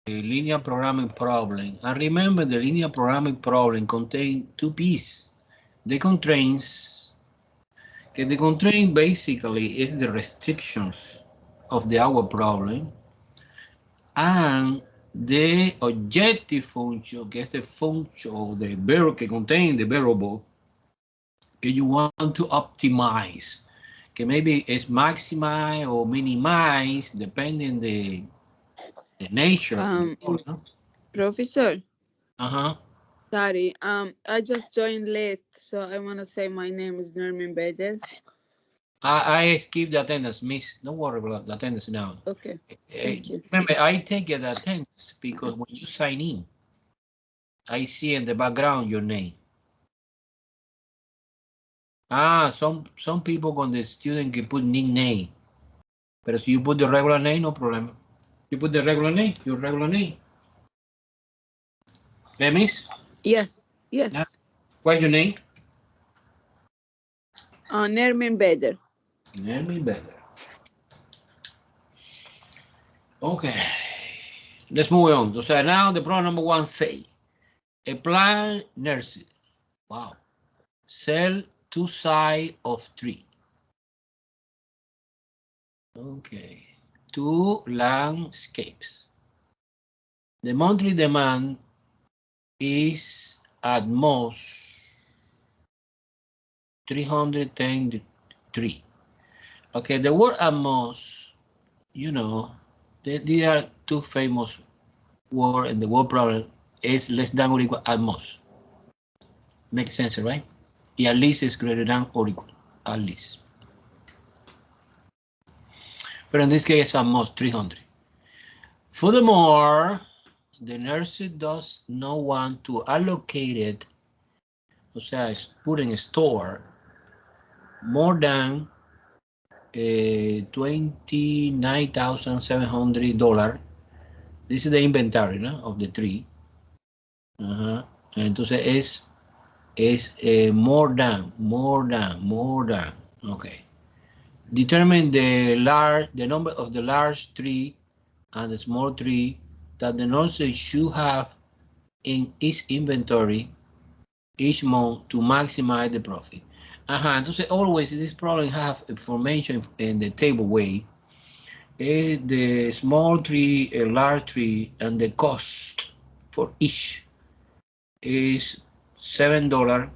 linear programming problem. And remember, the linear programming problem contains two pieces. The constraints. Okay, the constraint basically is the restrictions of our problem, and the objective function, que es the function, the variable que contain the variable que you want to optimize, que maybe is maximize or minimize depending the nature of the problem, no? Professor. Uh-huh. Sorry, I just joined late, so I want to say my name is Nermin Bader. I skip the attendance, miss. Don't worry about the attendance now. Okay, thank you. Remember, I take the attendance because when you sign in, I see in the background your name. Some people on the student can put nickname. But if you put the regular name, no problem. You put the regular name, your regular name. Okay, miss? Yes, yes. Yeah. What's your name? Nermin Bader. Nermin Bader. Okay. Let's move on. So now the problem number 1 say, a plant nursery. Wow. Sell 2 sides of 3. Okay. 2 landscapes. The monthly demand is at most 303. Okay, the word at most, you know, there are 2 famous words in the word problem. Is less than or equal at most. Makes sense, right? Y at least is greater than or equal. At least. But in this case, at most 300. Furthermore, the nurse does not want to allocate it, o sea, put in a store more than $29,700. This is the inventory, ¿no? Of the tree. Entonces es more than. Okay. Determine the number of the large tree and the small tree that the nurse should have in its inventory each month to maximize the profit. Entonces always this problem have information in the table way. The small tree, a large tree, and the cost for each is $7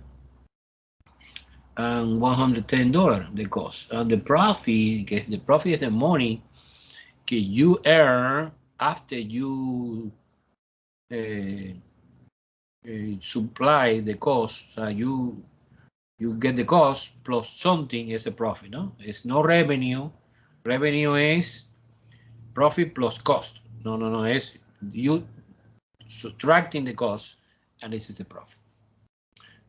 and $110 the cost. And the profit, because the profit is the money that you earn after you supply the cost. So you get the cost plus something is a profit, no? It's no revenue. Revenue is profit plus cost. No, it's you subtracting the cost, and this is the profit.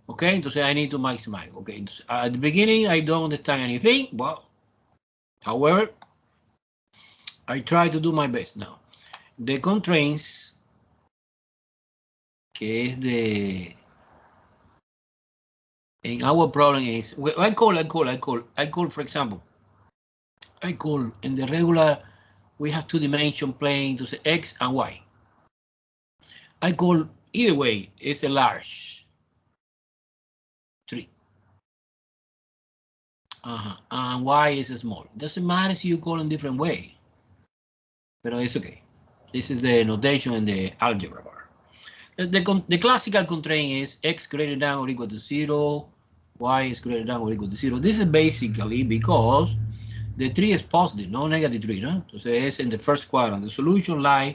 Okay, entonces I need to maximize. Okay, entonces, at the beginning I don't understand anything, but however, I try to do my best now. The constraints, que es de in our problem is, I call, for example, I call in the regular, we have 2-dimension plane to say X and Y. I call either way, it's a large tree. And Y is a small. Doesn't matter if you call in different way, but it's okay. This is the notation in the algebra bar. The classical constraint is X greater than or equal to 0, Y is greater than or equal to 0. This is basically because the tree is positive, no negative tree, no? So it's in the first quadrant. The solution lies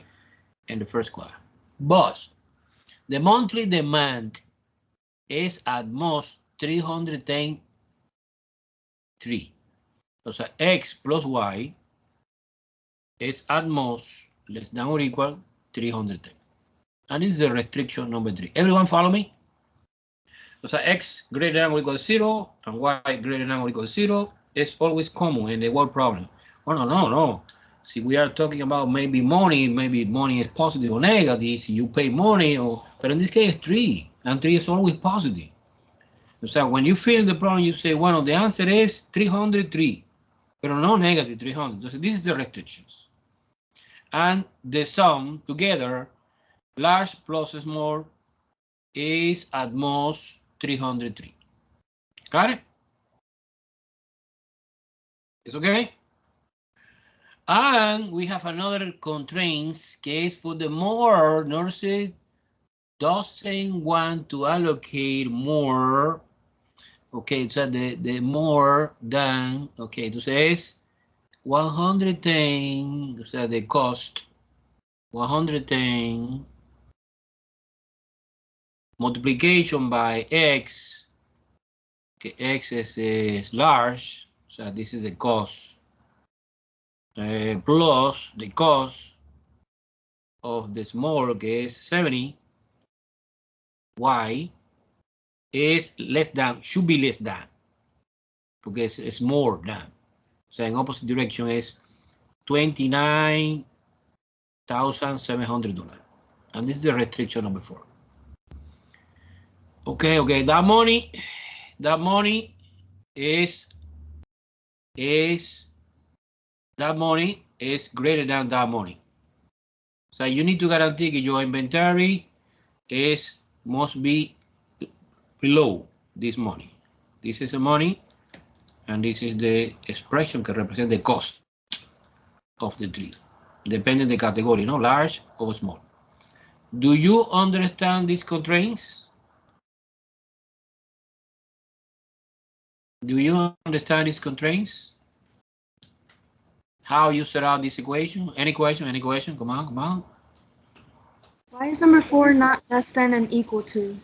in the first quadrant. But the monthly demand is at most 303. So X plus Y is at most less than or equal 310. And this is the restriction number 3. Everyone follow me? So X greater than or equal to 0 and Y greater than or equal to 0 is always common in the word problem. Oh, no. See, we are talking about maybe money is positive or negative, si you pay money, but in this case 3, and 3 is always positive. So when you fill the problem, you say, well, the answer is 303, but no negative 300. So this is the restrictions. And the sum together, large plus small, is at most 303. Got it? It's okay? And we have another constraints case for the more nurse doesn't want to allocate more. Okay, so the more than, okay, entonces 110, o sea, the cost 110 multiplication by x, okay, x is large, so this is the cost, plus the cost of the small, que is 70, y is less than, should be less than, because it's more than. So in opposite direction is $29,700. And this is the restriction number 4. Okay, that money is that money is greater than that money. So you need to guarantee that your inventory must be below this money. This is the money, and this is the expression that represents the cost of the tree, depending the category, no, large or small. Do you understand these constraints? Do you understand these constraints? How you set out this equation? Any question? Any question? Come on. Why is number 4 not less than and equal to?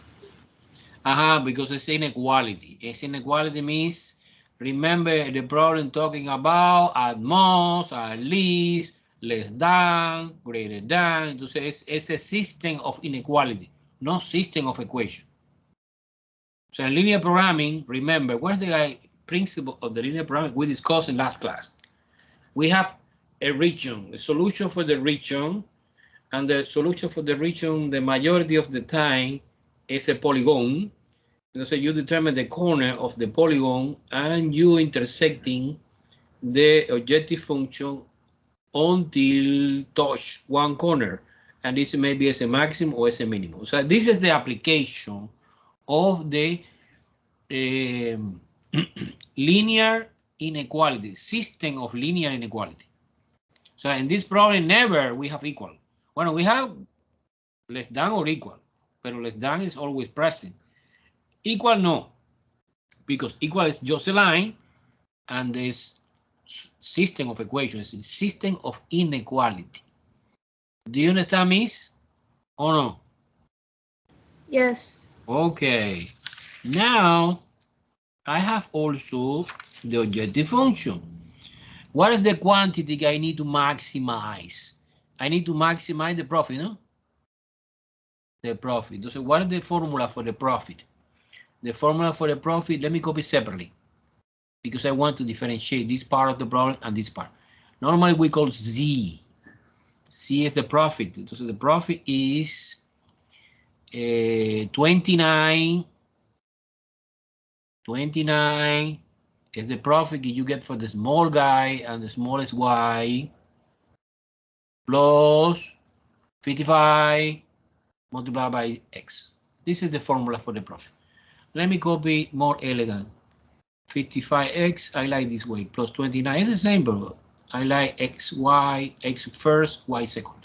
Because it's inequality. It's inequality means, remember the problem talking about at most, at least, less than, greater than. Entonces it's a system of inequality, not system of equation. So in linear programming, remember, what's the principle of the linear programming we discussed in last class? We have a region, a solution for the region, and the solution for the region, the majority of the time, is a polygon. So you determine the corner of the polygon and you intersecting the objective function until touch one corner. And this may be as a maximum or as a minimum. So this is the application of the linear inequality, system of linear inequality. So in this problem, never we have equal. Well, we have less than or equal, but less than is always present. Equal, no, because equal is just a line, and this system of equations is a system of inequality. Do you understand, Miss? Or no? Yes. Okay. Now, I have also the objective function. What is the quantity I need to maximize? I need to maximize the profit, no? The profit. So what is the formula for the profit? The formula for the profit, let me copy separately, because I want to differentiate this part of the problem and this part. Normally we call Z. Z is the profit. So the profit is 29. 29 is the profit you get for the small guy and the smallest y, plus 55 multiplied by x. This is the formula for the profit. Let me copy more elegant. 55x, I like this way, plus 29. It's the same, but I like x, y, x first, y second.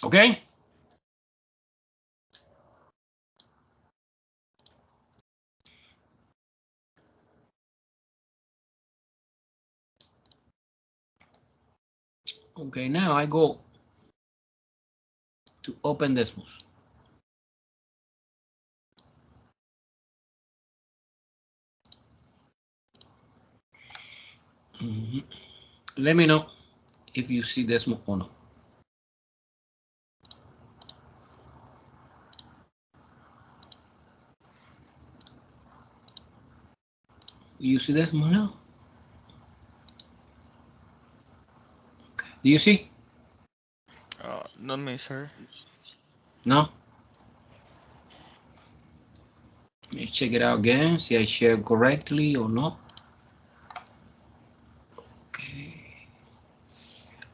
Okay? Okay, now I go to open Desmos. Let me know if you see Desmos or not. You see Desmos now? Okay. Do you see? Not me, sir. No? Let me check it out again, see I share correctly or not.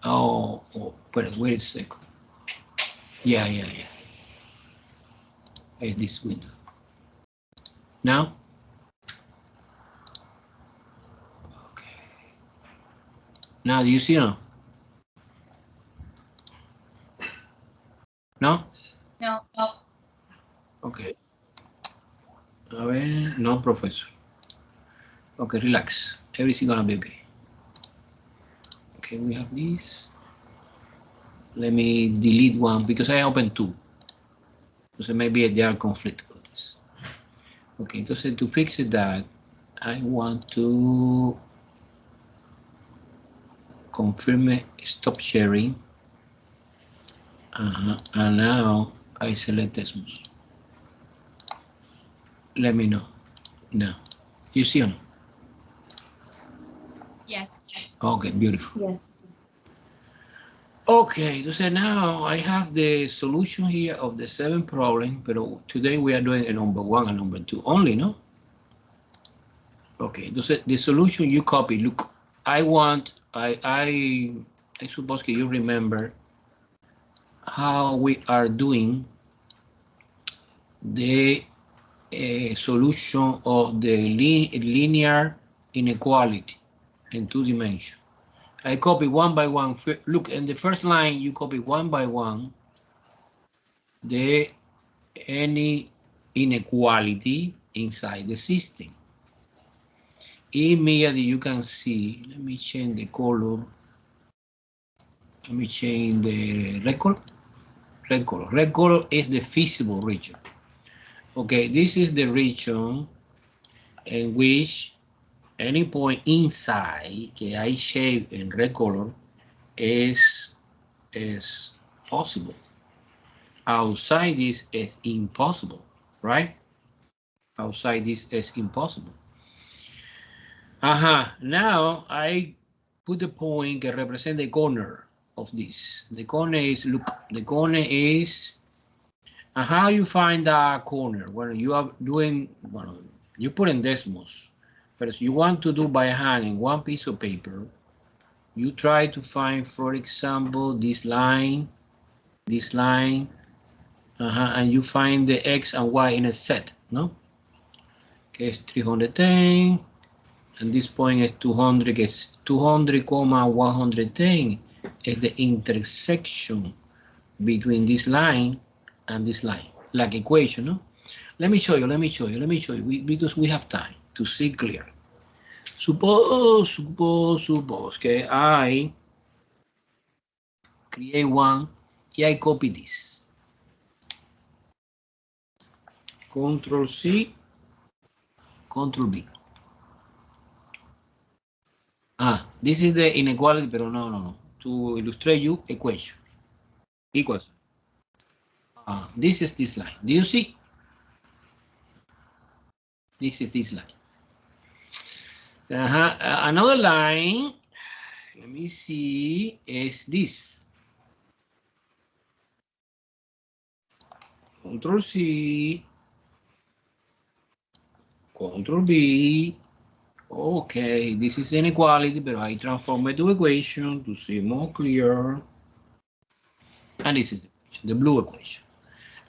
Oh, wait a second. Yeah. It's this window. Now? Okay. Now, do you see or no? No? No. Okay. A ver, no, professor. Okay, relax. Everything gonna be okay. Okay, we have this. Let me delete one because I opened two. So maybe they are conflict with this. Okay, entonces to fix that, I want to confirm stop sharing. And now I select Desmos. Let me know. Now, you see or no? Yes. Okay, beautiful. Yes. Okay, so now I have the solution here of the 7 problem, but today we are doing a number 1 and number 2 only, no? Okay, so the solution you copy. Look, I suppose you remember how we are doing the solution of the linear inequality in 2 dimensions. I copy one by one. Look, in the first line, you copy one by one any inequality inside the system. Immediately you can see, let me change the color. Let me change the red color. Red color is the feasible region. Okay, this is the region in which any point inside que I shape in red color is possible. Outside this is impossible, right? Outside this is impossible. Now I put the point that represent the corner of this. The corner is, look, the corner is, and how you find that corner? When you are doing, well, you put in decimals, but if you want to do by hand in one piece of paper, you try to find, for example, this line, and you find the X and Y in a set, no? Okay, it's 310, and this point is 200, it's 200, 110 is the intersection between this line and this line, like equation, no? Let me show you, because we have time to see clear. Suppose, okay, I create one, I copy this. Control C, Control B. This is the inequality, but no. To illustrate you, equation equals. This is this line. Do you see? This is this line. Another line, let me see, is this. Control C, Control B. Okay, this is inequality, but I transform it to equation to see more clear. And this is the blue equation.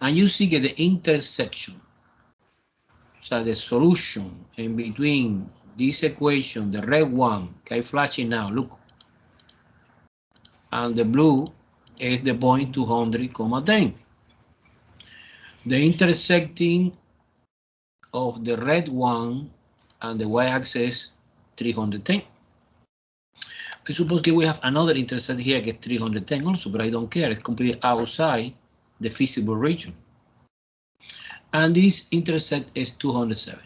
And you see the intersection. So the solution in between this equation, the red one, okay, flashing now, look. And the blue is the point 200,10. The intersecting of the red one and the y-axis 310. I suppose we have another intersect here get 310 also, but I don't care. It's completely outside the feasible region. And this intersect is 270.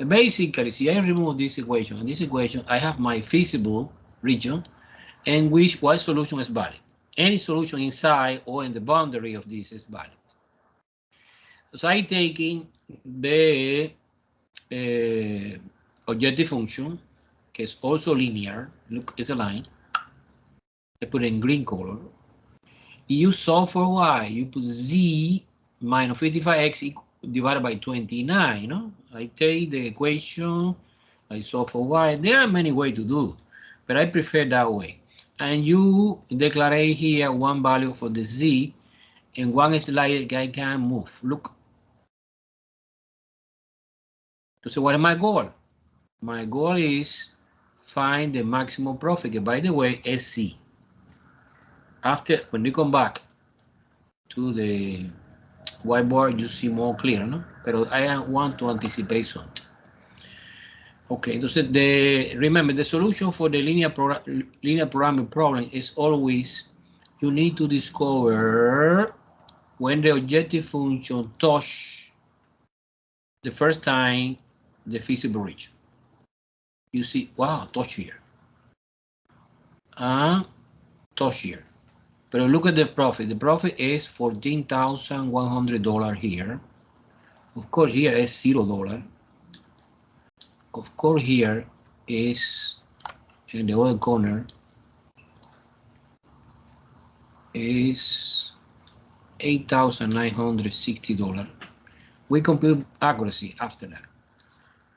Basically, see, I remove this equation and this equation, I have my feasible region in which what solution is valid. Any solution inside or in the boundary of this is valid. So I taking the objective function, que is also linear, look, it's a line. I put it in green color. You solve for y, you put z minus 55x divided by 29, no? I take the equation, I solve for y. There are many ways to do, but I prefer that way. And you declare here one value for the Z and one slide I can move. Look. So what is my goal? My goal is find the maximum profit. By the way, SC. After, when you come back to the whiteboard, you see more clear, no? But I want to anticipate something. Okay, entonces remember the solution for the linear programming problem is always you need to discover when the objective function touch the first time the feasible region. You see, wow, touch here. And touch here. But look at the profit. The profit is $14,100 here. Of course, here is $0. Of course, here is in the other corner is $8,960. We compute accuracy after that.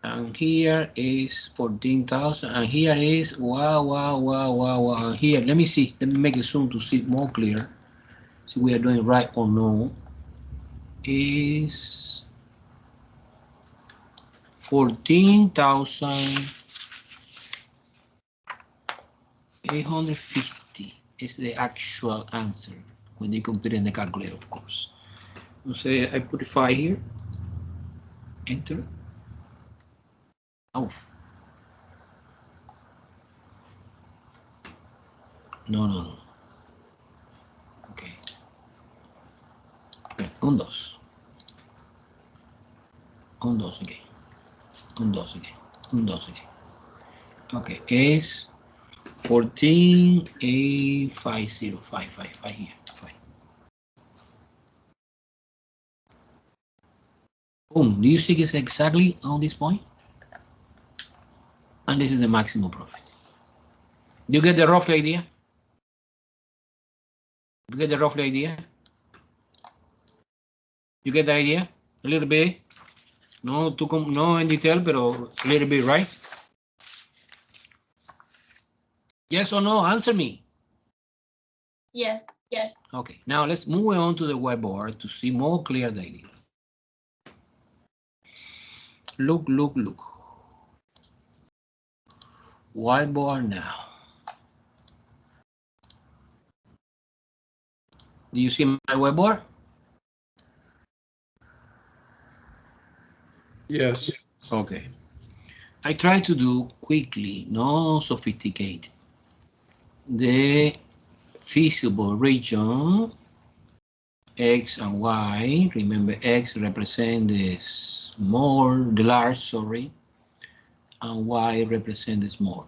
And here is 14,000, and here is wow. And here, let me see, let me make it zoom to see it more clear. See we are doing right or no. Is 14,850 is the actual answer when you compute in the calculator, of course. So say I put 5 here, enter. Oh. No. Okay. Un 2. Un 2, okay. Un 2, okay. Un 2, okay. Okay, es 14,850. 5 here. 5. Boom. Do you see it's exactly on this point? And this is the maximum profit. Do you get the rough idea? You get the rough idea? You get the idea? A little bit. No in detail, pero a little bit, right? Yes or no? Answer me. Yes. Okay, now let's move on to the whiteboard to see more clear the idea. Look. Whiteboard now. Do you see my whiteboard? Yes. Okay. I try to do quickly, no sophisticated. The feasible region, X and Y. Remember, X represents the large, sorry, and Y represents the small.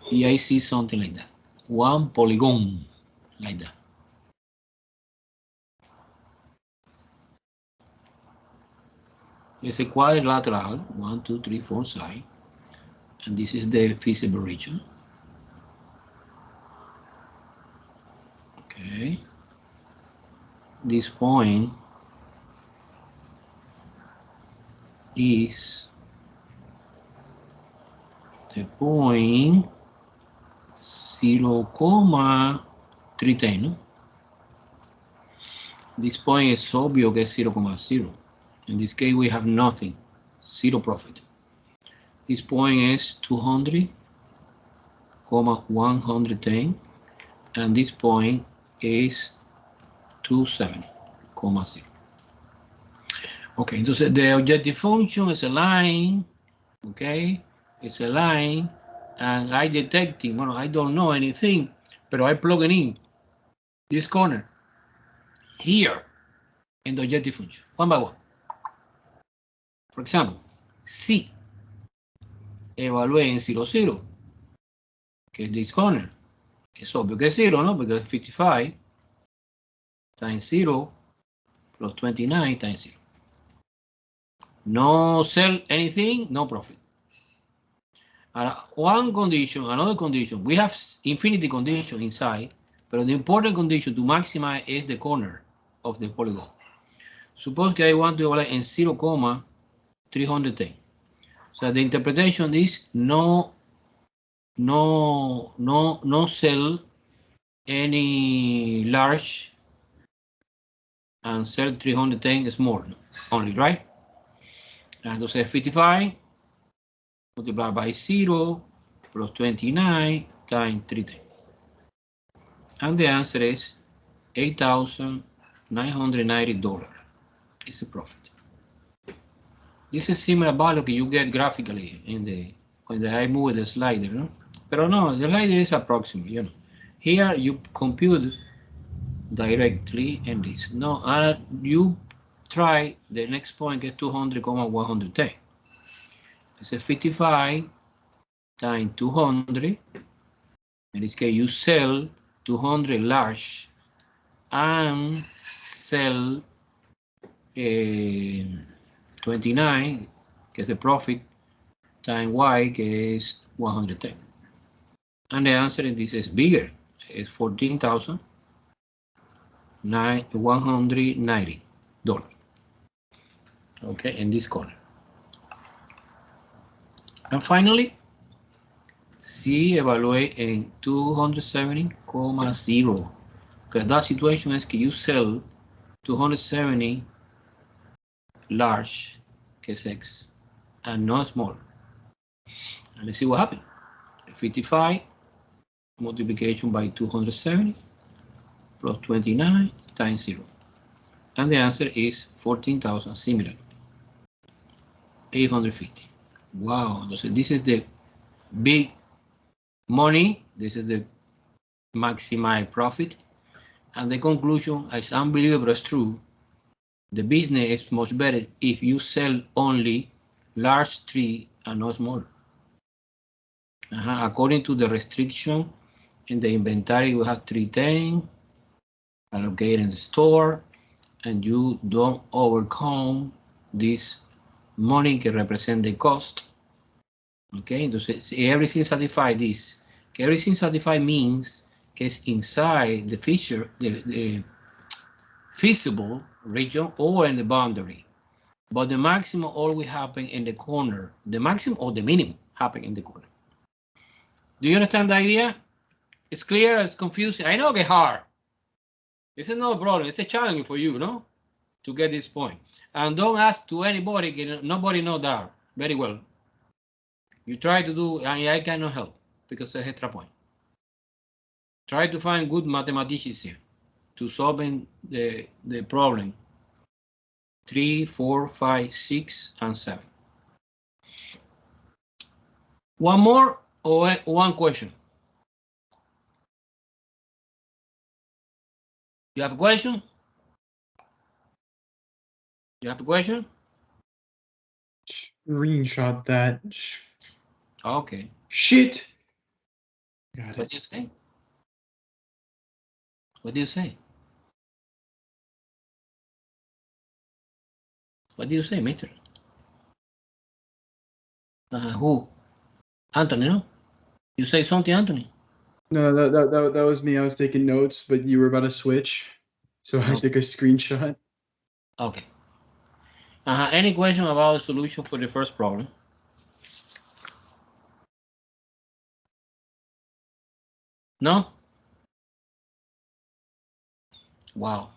Here I see something like that. One polygon, like that. It's a quadrilateral, 1, 2, 3, 4 side, and this is the feasible region. Okay. This point is the point 0,310. No? This point is obvious que es 0,0. In this case, we have nothing, 0 profit. This point is 200,110, and this point is 270,0. Okay, entonces the objective function is a line, okay, it's a line, and I detecting, well, I don't know anything, but I plug it in this corner here in the objective function, one by one. For example, C, evalué en 0, 0, que es this corner. Es obvio que es 0, ¿no? Porque es 55 times 0 plus 29 times 0. No sell anything, no profit. One condition, another condition. We have infinity condition inside, but the important condition to maximize is the corner of the polygon. Suppose que I want to evaluate en 0,310. So the interpretation is no no sell any large and sell 310 small only, right? Entonces 55 multiplied by 0 plus 29 times 310. And the answer is $8,990 is a profit. This is similar value that you get graphically in the when I move the slider, no? Pero no, the slider is approximate, you know. Here you compute directly in this. No, you try the next point get 200,110. It's a 55 times 200. In this case, you sell 200 large and sell 29, que es the profit, times y, que es 110. And the answer in this is bigger. It's $14,190. Okay, in this corner. And finally, C evaluate in 270,0. Because that situation is que you sell 270 large, que es X, and not small. And let's see what happened. 55 multiplication by 270 plus 29 times 0. And the answer is 14,000, similar. 850. Wow, so this is the big money. This is the maximized profit. And the conclusion is unbelievable, it's true. The business is much better if you sell only large tree and not small. According to the restriction in the inventory, you have 310 allocated in the store, and you don't overcome this money que represent the cost. Okay, entonces everything satisfies this. Everything satisfied means que es inside the feature, the feasible region or in the boundary. But the maximum always happen in the corner. The maximum or the minimum happen in the corner. Do you understand the idea? It's clear, it's confusing. I know it's hard. This is no problem. It's a challenge for you, no? To get this point. And don't ask to anybody, nobody knows that very well. You try to do, and I cannot help because it's an extra point. Try to find good mathematicians here to solving the problem. 3, 4, 5, 6, and 7. One more or one question? You have a question? You have a question? Screenshot that. Okay. Shit. Got What it. do you say? What do you say? What do you say, mister? Who? Anthony, no? You say something, Anthony? No, that was me. I was taking notes, but you were about to switch, so I took a screenshot. Okay. Any question about the solution for the first problem? No? Wow.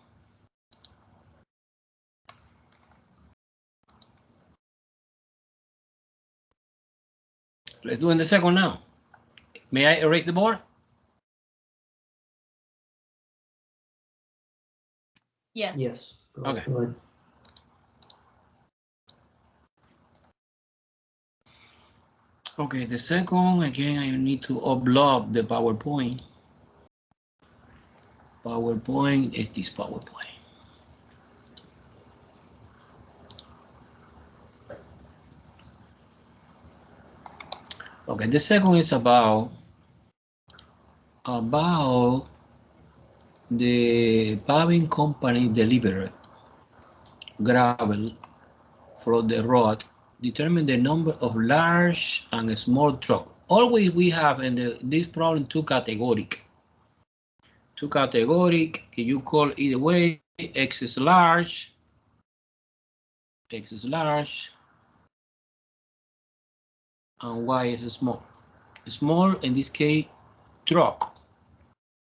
Let's do in the second now. May I erase the board? Yes. Yes. Okay. Go ahead. Okay, the second, again, I need to upload the PowerPoint. PowerPoint is this PowerPoint. Okay, the second is about the paving company delivered gravel from the road, determine the number of large and small truck. Always we have in this problem two categoric. You call either way, X is large, and Y is small. small, in this case, truck,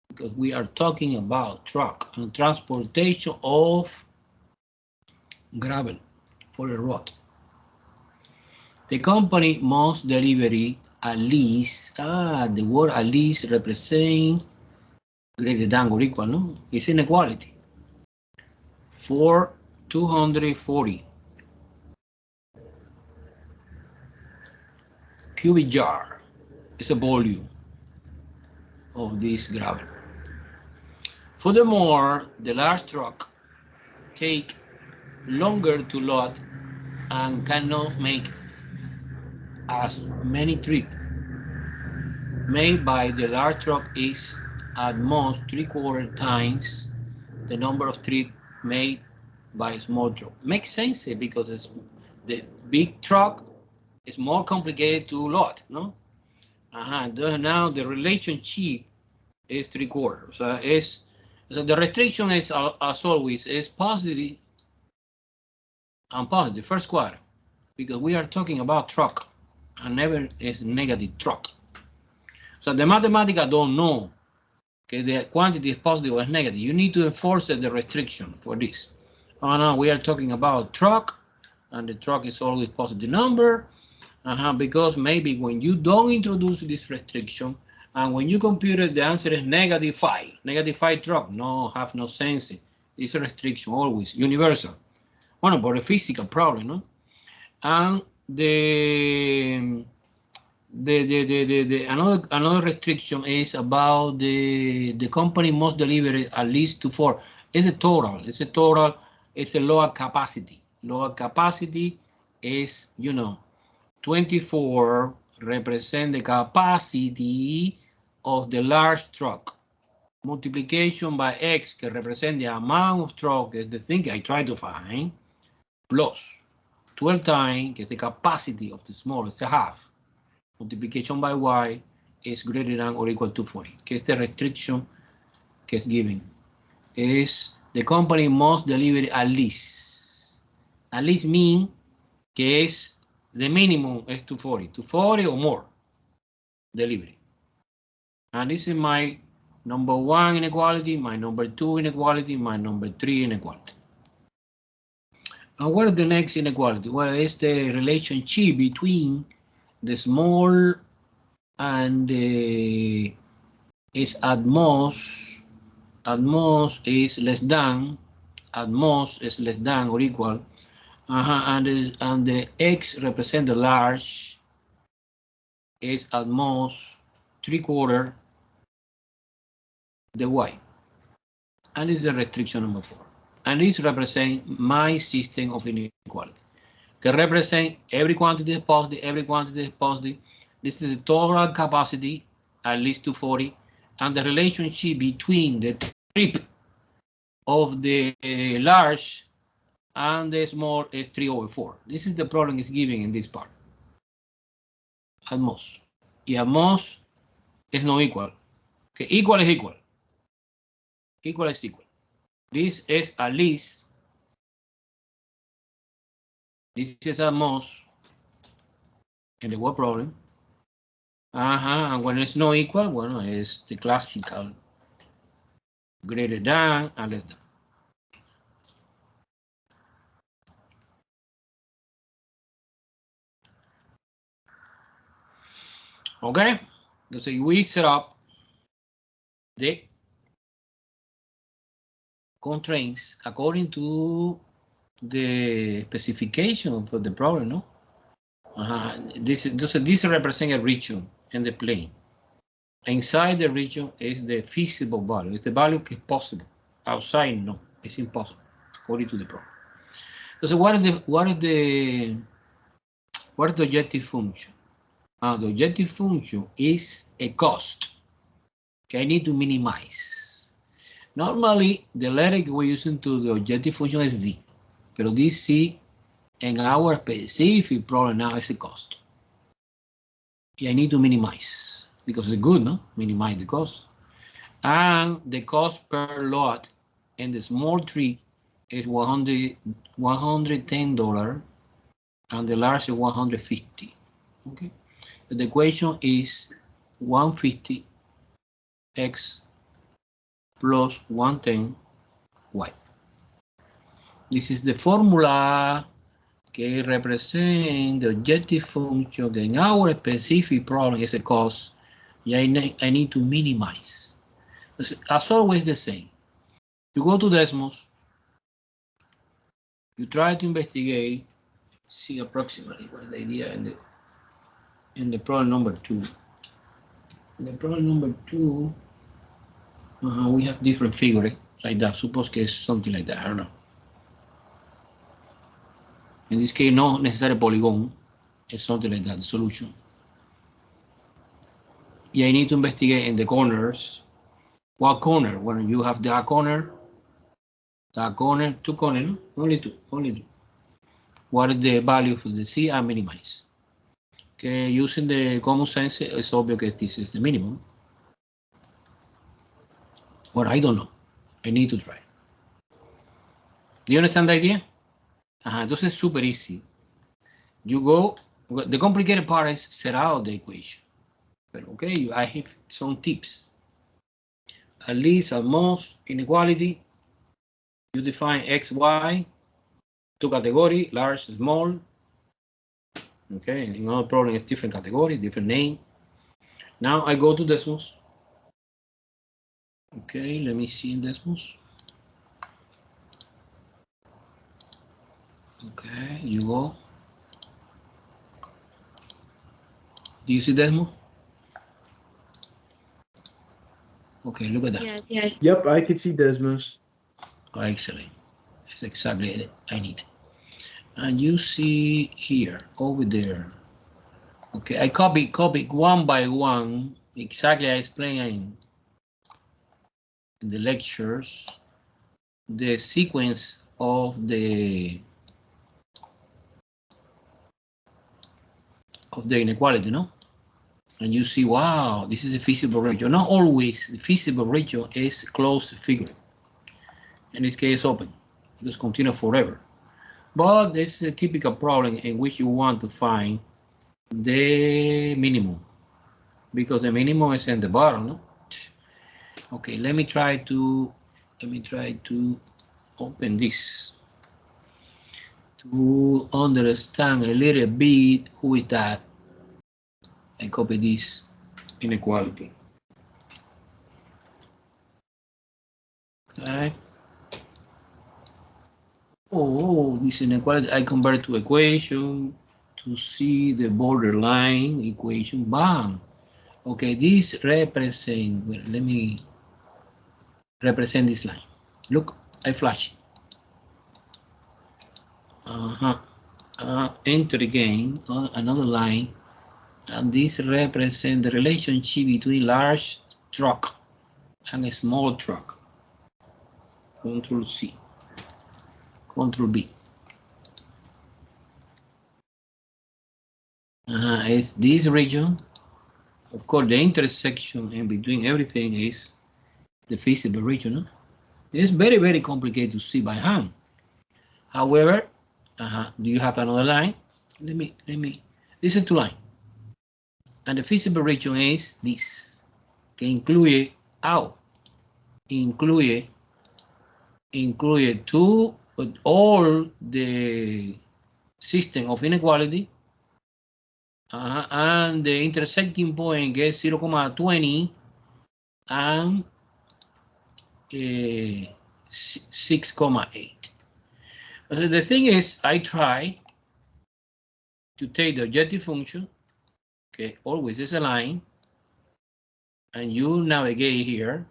because we are talking about truck and transportation of gravel for a road. The company must deliver at least, the word at least represents greater than or equal, no? It's inequality. For 240 cubic yard is a volume of this gravel. Furthermore, the large truck take longer to load and cannot make as many trips made by the large truck is at most 3/4 times the number of trips made by a small truck. Makes sense because it's the big truck is more complicated to load, no? Now the relationship is 3/4. So the restriction is, as always, is positive and positive first quarter, because we are talking about truck and never is negative truck. So the mathematics don't know okay, the quantity is positive or negative. You need to enforce the restriction for this. Oh no, we are talking about truck, and the truck is always positive number. Because maybe when you don't introduce this restriction, and when you compute it, the answer is -5. -5 truck, no, have no sense. It's a restriction always, universal. Well, but a physical problem, no? And another restriction is about the company must deliver at least to 4. It's a total. It's a lower capacity. Lower capacity is, 24 represent the capacity of the large truck. Multiplication by X can represent the amount of truck, is the thing I try to find, plus 12 times is the capacity of the small, it's a half. Multiplication by Y is greater than or equal to 40. Que es the restriction que es given. Is the company must deliver at least. At least mean que es the minimum is 240. 240 or more delivery. And this is my number 1 inequality, my number 2 inequality, my number 3 inequality. And what is the next inequality? Well, it's the relationship between the small and the is at most is less than, at most is less than or equal, and the X represent the large is at most 3/4 the Y, and this is the restriction number 4, and this represents my system of inequality. Can represent every quantity is positive, every quantity is positive. This is the total capacity, at least 240, and the relationship between the trip of the large and the small is 3/4. This is the problem is given in this part. At most. Y at most is not equal. Okay, equal is equal. Equal is equal. This is at least. This is at most. And the word problem. And when it's not equal, bueno, it's the classical greater than and less than. Okay, so we set up the constraints according to the specification for the problem, no? This represents a region in the plane. Inside the region is the feasible value. It's the value is possible. Outside, no, it's impossible according to the problem. So what is the objective function? The objective function is a cost. Okay, I need to minimize. Normally, the letter we're using to the objective function is Z, but this C in our specific problem now is a cost. I need to minimize because it's good, no? Minimize the cost. And the cost per lot in the small tree is $110 and the large is $150. Okay. The equation is 150 x plus 110 y. This is the formula que represent the objective function that in our specific problem is a cost. Yeah, I need to minimize. As always the same. You go to Desmos, you try to investigate, see approximately what is the idea in the problem number 2. In the problem number 2, we have different figure like that. Suppose que it's something like that. I don't know. In this case, no necessary polygon. It's something like that, the solution. Yeah, I need to investigate in the corners. What corner? When you have that corner, 2 corners, no? Only two. What is the value for the C and minimize? Okay, using the common sense, it's obvious that this is the minimum. Well, I don't know. I need to try. Do you understand the idea? Entonces it's super easy. You go, the complicated part is set out the equation. But okay, I have some tips. At least, at most, inequality, you define X, Y, 2 categories, large, small. Okay, in another problem, it's different category, different name. Now I go to Desmos. Okay, let me see in Desmos. Okay, you go. Do you see Desmos? Okay, look at that. Yeah. Yep, I can see Desmos. Oh, excellent. That's exactly it I need. And you see here, over there. Okay, I copy one by one, exactly I explained in the lectures, the sequence of the inequality, no? And you see, wow, this is a feasible ratio. Not always the feasible ratio is closed figure. In this case, open. It just continue forever. But this is a typical problem in which you want to find the minimum, because the minimum is in the bottom, no? Okay, let me try to open this to understand a little bit who is that. I copy this inequality. Okay. Oh, this inequality I convert to equation to see the borderline equation. Bam. Okay, this represent. Well, let me represent this line. Look, I flash. Enter again another line, and this represents the relationship between large truck and a small truck. Control C, Control B. It's this region. Of course, the intersection in between everything is the feasible region. No? It's very, very complicated to see by hand. However, do you have another line? Let me listen to line. And the feasible region is this, que incluye two, all the system of inequality, and the intersecting point is 0.20 and 6.8. The thing is, I try to take the objective function, okay, always is a line, and you navigate here.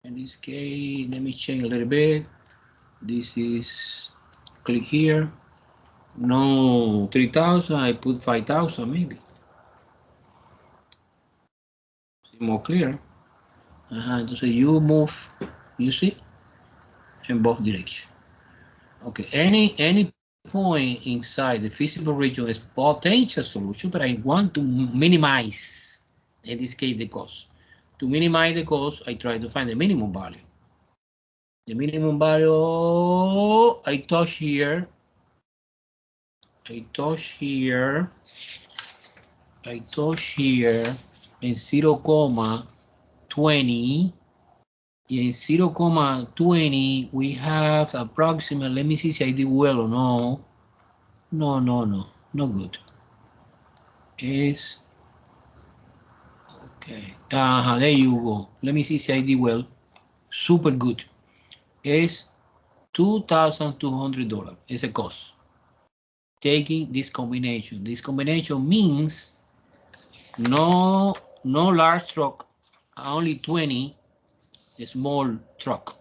In this case, let me change a little bit. This is, click here. No 3,000, I put 5,000 maybe. More clear. So you move, you see, in both directions. Okay, any point inside the feasible region is potential solution, but I want to minimize, in this case, the cost. To minimize the cost, I try to find the minimum value. The minimum value I touch here. I touch here en 0,20. In 0,20, we have approximately, let me see if I did well or no. No, not good. Is, okay, there you go. Let me see if I did well. Super good. Is $2,200 is a cost. Taking this combination. This combination means no large truck, only 20 small truck.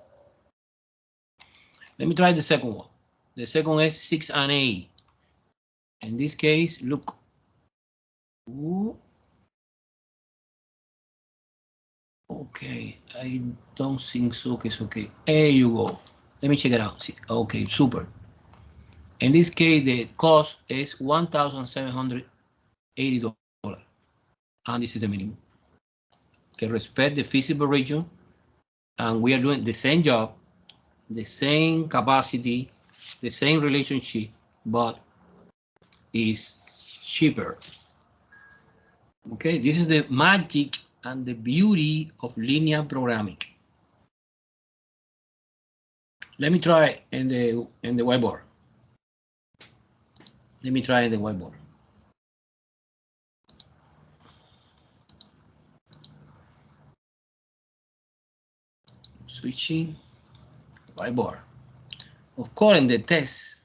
Let me try the second one. The second is 6 and 8. In this case, look. Ooh. Okay, I don't think so. It's okay. There you go. Let me check it out. Okay, super. In this case, the cost is $1,780. And this is the minimum. Okay, respect the feasible region. And we are doing the same job, the same capacity, the same relationship, but is cheaper. Okay, this is the magic and the beauty of linear programming. Let me try in the whiteboard. Let me try in the whiteboard. Switching whiteboard. Of course, in the test,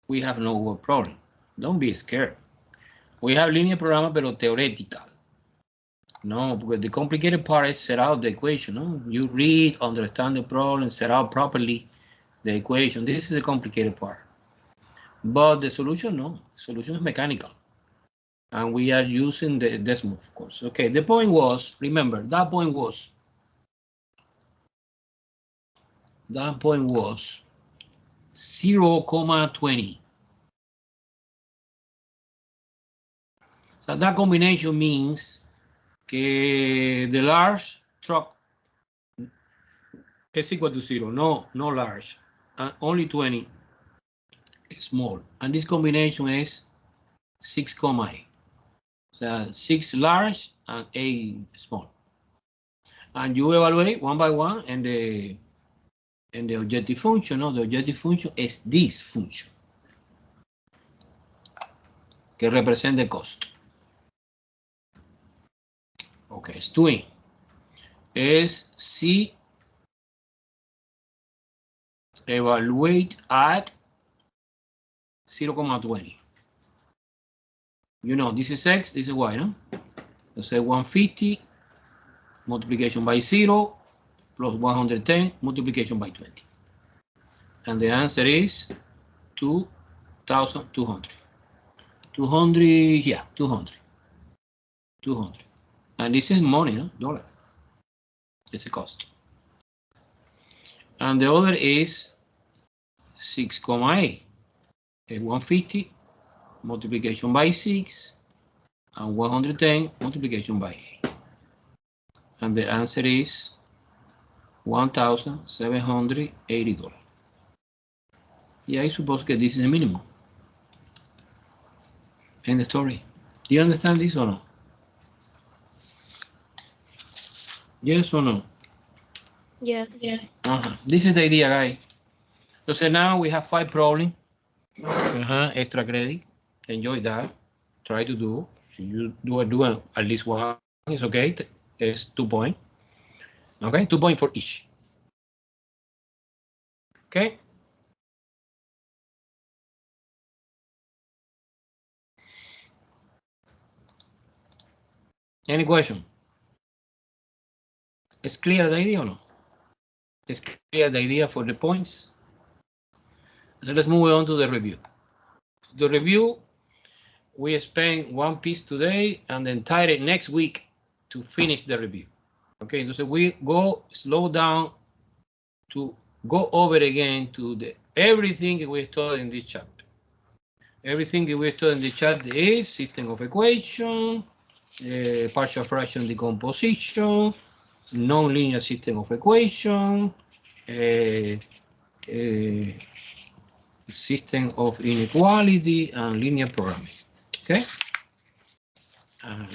we have no word problem. Don't be scared. We have linear programming, but theoretical. No, because the complicated part is set out the equation. No? You read, understand the problem, set out properly the equation. This is the complicated part. But the solution, no. Solution is mechanical. And we are using the decimal, of course. Okay, the point was, remember, that point was 0,20. So that combination means que the large truck is equal to 0. No large. Only 20 is small. And this combination is 6,8. So 6 large and 8 small. And you evaluate one by one, and the objective function, no, the objective function is this function que represent the cost. Okay, string is C evaluate at 0,20. You know, this is X, this is Y, no? Let's say 150 multiplication by 0 plus 110 multiplication by 20. And the answer is 2,200. 200, yeah, 200. 200. And this is money, no? Dollar. It's a cost. And the other is 6,8. 150 multiplication by 6 and 110 multiplication by 8. And the answer is $1,780. Yeah, I suppose that this is a minimum. End the story. Do you understand this or no? Yes or no? Yes. This is the idea, guys. So now we have 5 problems. Extra credit. Enjoy that. Try to do. If you do at least one, it's okay. It's 2 points. Okay, 2 points for each. Okay. Any question? It's clear the idea or no? It's clear the idea for the points. So let's move on to the review. The review, we spend one piece today and the entire next week to finish the review. Okay, so we go slow down to go over again to everything we studied in this chapter. Everything we studied in the chapter is system of equation, partial fraction decomposition, nonlinear system of equation, system of inequality, and linear programming. Okay,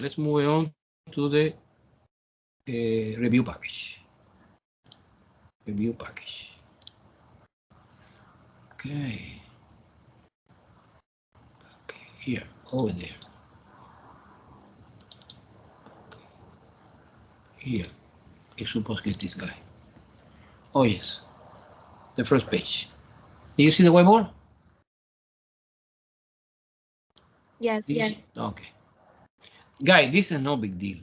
let's move on to the review package. Review package. Okay. Okay, here, over there. Okay. Here, I suppose it's this guy. Oh yes, the first page. Do you see the whiteboard? Yes. Yes. Okay. Guys, this is no big deal.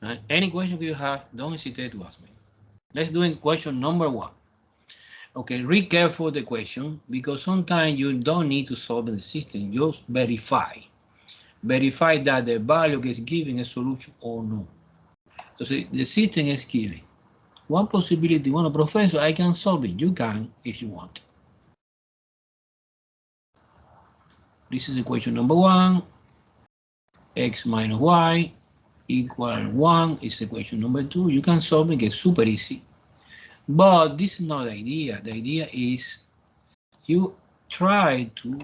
Right? Any question you have, don't hesitate to ask me. Let's do question number 1. Okay, read careful the question because sometimes you don't need to solve the system. Just verify. Verify that the value is giving a solution or no. So the system is giving one possibility. Well, professor, I can solve it. You can if you want. This is equation number 1. X minus y equal 1 is equation number 2. You can solve it. It's super easy. But this is not the idea. The idea is you try to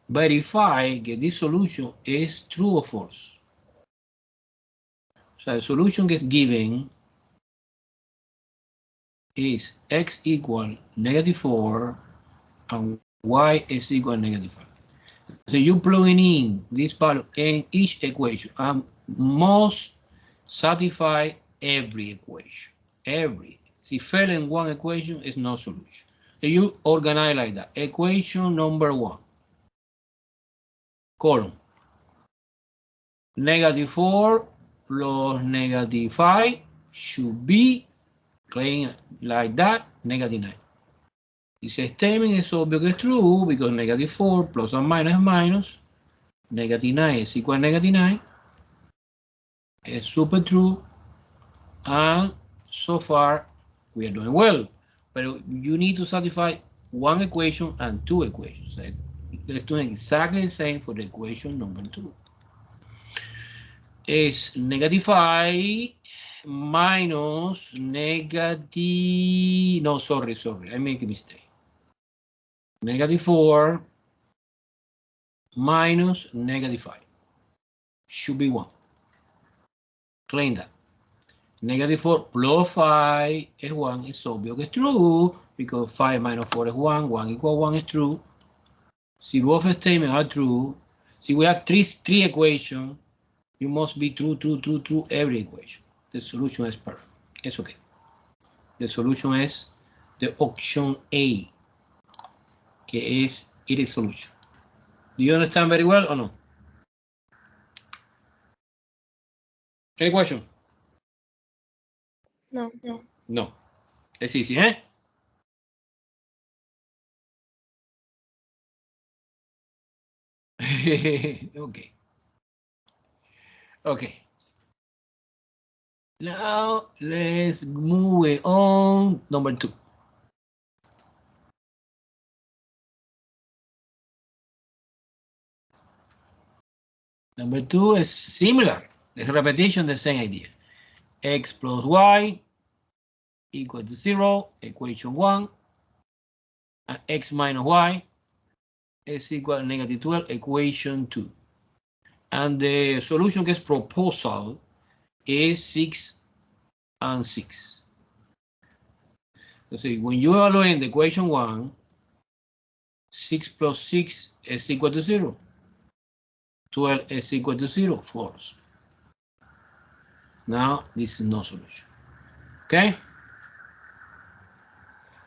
verify that this solution is true or false. So the solution is given is x equal -4 and y is equal -5. So you plugging in this value in each equation and must satisfy every equation. Every. If fail in one equation, it's no solution. So you organize like that. Equation number 1. Column. -4 plus -5 should be clean like that, -9. This statement is obvious it's true because -4 plus or minus is minus. -9 is equal to -9. It's super true. And so far, we are doing well. But you need to satisfy one equation and 2 equations. Let's do exactly the same for the equation number 2. It's -5 minus negative, no, sorry, I make a mistake. -4 minus -5 should be 1. Clean that. -4 plus 5 is 1. It's obvious it's true because 5 minus 4 is 1. 1 equals 1 is true. See, both statements are true. See, we have three equations. You must be true every equation. The solution is perfect. It's okay. The solution is the option A, que es it is solution. Do you understand very well or no? Any question? No. No. It's easy, eh? Okay. Okay. Now let's move on. Number 2. Number 2 is similar. It's repetition, the same idea. X plus y equal to 0, equation 1. And x minus y is equal to -12, equation 2. And the solution is proposal is 6 and 6. So when you evaluate the equation 1, 6 plus 6 is equal to 0. 12 is equal to 0, false. Now, this is no solution. Okay?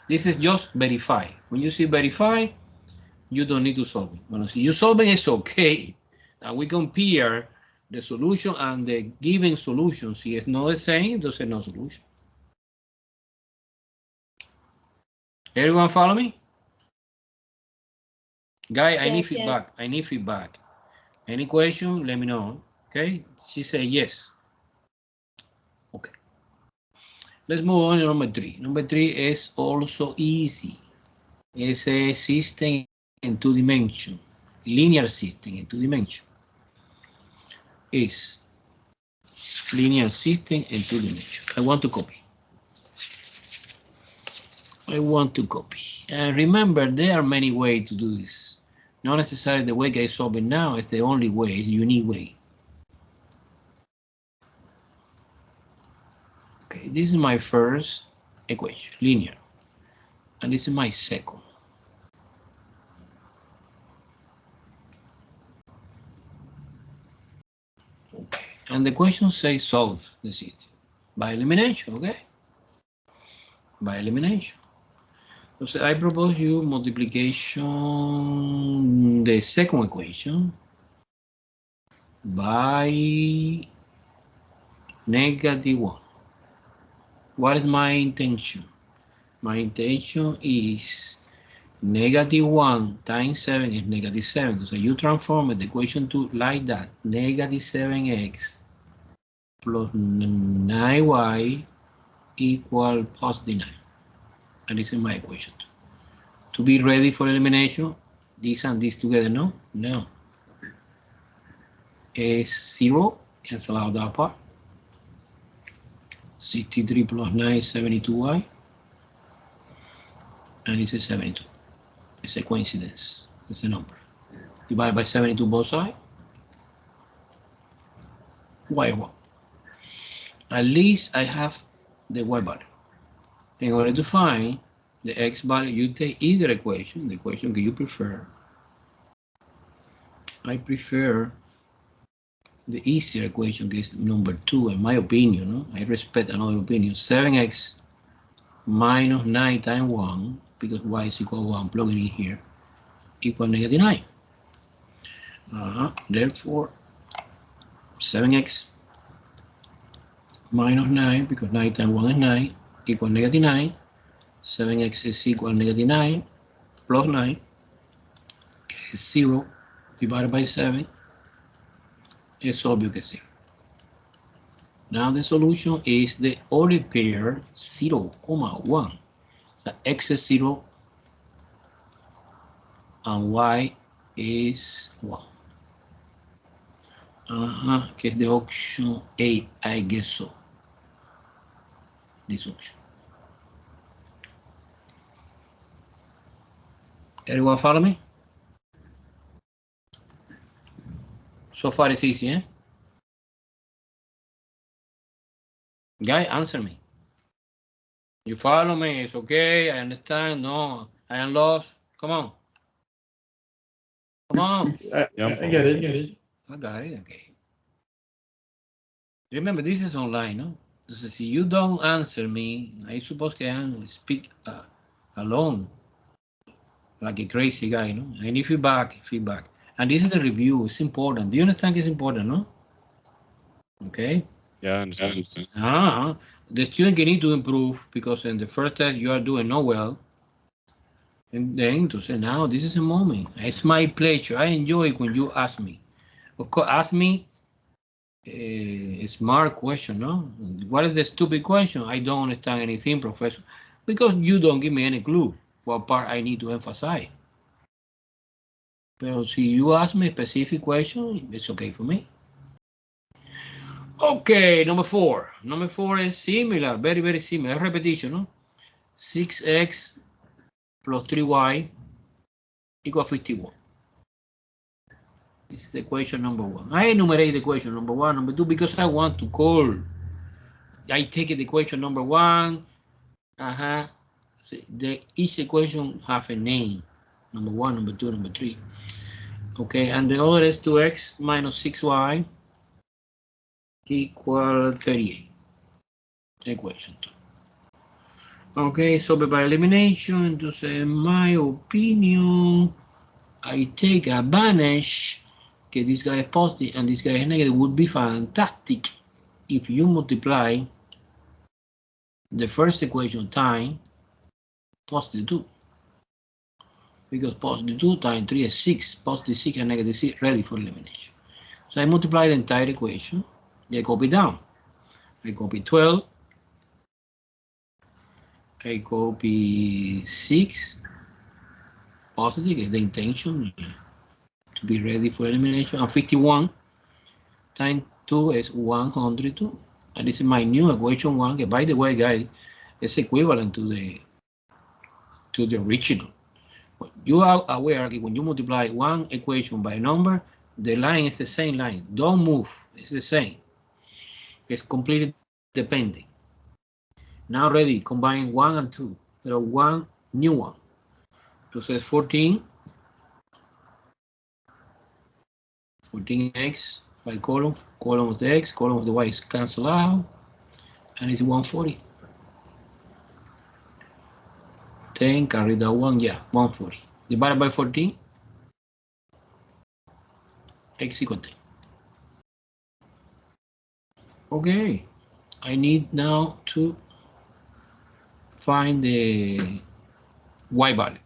This is just verify. When you see verify, you don't need to solve it. When you solve it, it's okay. Now we compare the solution and the given solution. Si it's not the same, entonces no solution. Everyone follow me? Guy, I need feedback. I need feedback. Any question, let me know. Okay? She said yes. Okay. Let's move on to number 3. Number 3 is also easy. It's a system in 2 dimensions. Linear system in 2 dimensions. Is linear system in 2 dimensions. I want to copy. And remember, there are many ways to do this. Not necessarily the way I solve it now is the only way, it's a unique way. Okay, this is my first equation, linear, and this is my second. Okay, and the question says solve the system by elimination, okay? By elimination. So I propose you multiplication, the second equation, by -1. What is my intention? My intention is -1 times 7 is -7. So you transform the equation to like that, -7x plus 9y equal +9. And this is my equation. To be ready for elimination, this and this together, no? No. Is 0, cancel out that part. 63 plus 9 is 72y. And this is 72. It's a coincidence. It's a number. Divided by 72 both sides. Y1. At least I have the y value. In order to find the x value, you take either equation, the equation that you prefer. I prefer the easier equation, is number 2, in my opinion. No? I respect another opinion. 7x minus 9 times 1, because y is equal to 1, plug it in here, equal -9. Therefore, 7x minus 9, because 9 times 1 is 9, equal -9. 7x is equal to -9 plus 9, is 0, divided by 7. It's obvious que 0. Now the solution is the ordered pair 0, 1. So x is 0 and y is 1. Que es the option A, I guess so. This option. Everyone follow me? So far it's easy, eh? Guy, answer me. You follow me, it's okay, I understand. No, I am lost. Come on. Come on. I get it. I got it, okay. Remember, this is online, no? So if you don't answer me, I suppose I can speak alone, like a crazy guy, no? I need feedback. And this is the review, it's important. Do you understand it's important, no? Okay. Yeah, I understand. The student can need to improve because in the first test you are doing not well. And then to say, now this is a moment. It's my pleasure. I enjoy it when you ask me. Of course, ask me a smart question, no? What is the stupid question? I don't understand anything, professor. Because you don't give me any clue what part I need to emphasize. But if you ask me a specific question, it's okay for me. Okay, number 4. Number 4 is similar, very, very similar. Repetition, no? 6x plus 3y equal 51. This is the equation number 1. I enumerate the equation number 1, number 2, because I want to call. I take the equation number 1. So each equation have a name. Number 1, number 2, number 3. Okay, and the other is 2x minus 6y equal 38. Equation 2. Okay, so by elimination, to say, in my opinion, I take advantage. Okay, this guy is positive and this guy is negative. Would be fantastic if you multiply the first equation times +2. Because +2 times 3 is 6, +6 and -6, ready for elimination. So I multiply the entire equation. I copy down. I copy 12. I copy 6. Positive is the intention to be ready for elimination. And 51 times 2 is 102. And this is my new equation 1. By the way, guys, it's equivalent to the original. You are aware that when you multiply one equation by a number, the line is the same line. Don't move. It's the same. It's completely dependent. Now ready, combine 1 and 2. Pero one new one. Entonces 14. 14x by column of the x, column of the y is cancelled out, and it's 140. 10 carry that one, yeah, 140. Divided by 14, x equal 10. Okay, I need now to find the y value.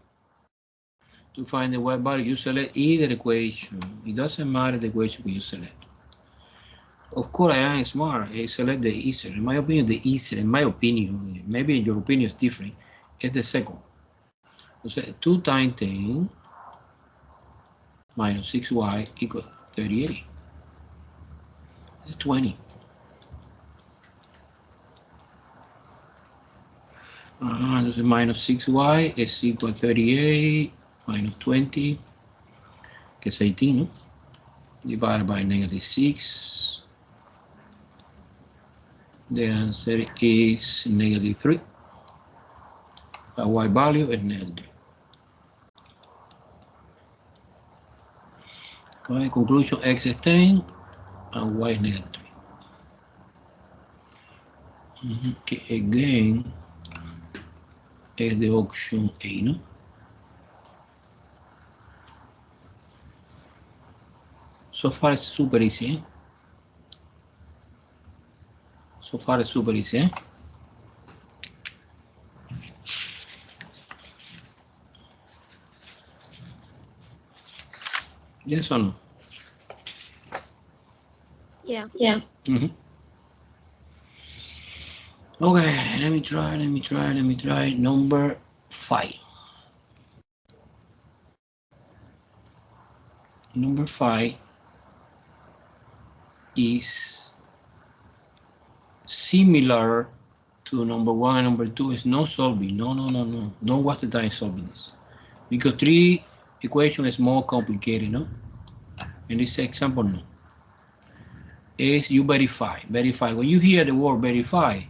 To find the y value, you select either equation. It doesn't matter the equation you select. Of course, I am smart. I select the easier. In my opinion, the easier, in my opinion, maybe your opinion is different, is the second. So 2 times 10 minus 6y equals 38. It's 20. Entonces minus 6y is equal to 38 minus 20, que es 18, ¿no? Divided by negative 6. The answer is negative 3. The y value is negative 3. Okay, conclusion, x is 10 and y is negative 3. Okay, again, is the option A, no? So far it's super easy, eh? So far it's super easy, eh? Yes or no? Yeah. Okay, let me try number 5. Number 5 is similar to number 1 and number 2. It's not solving. No. Don't waste the time solving this. Because 3 equation is more complicated, no? In this example, no. Is you verify. When you hear the word verify,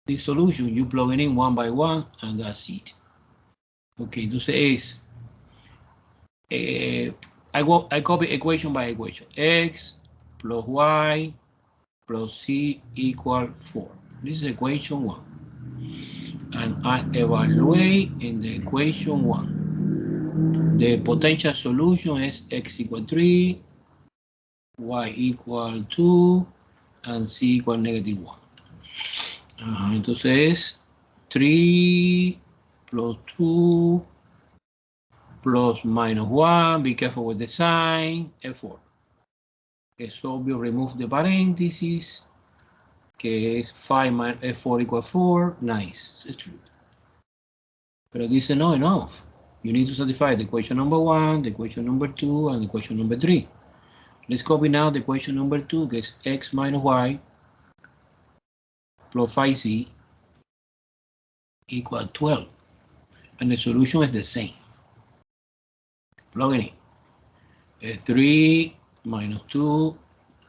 this solution, you plug it in one by one, and that's it. Okay, entonces I copy equation by equation. X plus y plus z equal 4. This is equation 1. And I evaluate in the equation 1. The potential solution is x equal 3, y equal 2, and z equal negative 1. Entonces 3 plus 2 plus minus 1, be careful with the sign, F4. Es obvio, remove the parentheses, que es 5 minus F4 equal 4, nice, it's true. Pero dice no enough. You need to satisfy the equation number 1, the equation number 2, and the equation number 3. Let's copy now the equation number 2, que es x minus y plus 5z equal 12. And the solution is the same. Plug it in. 3 minus 2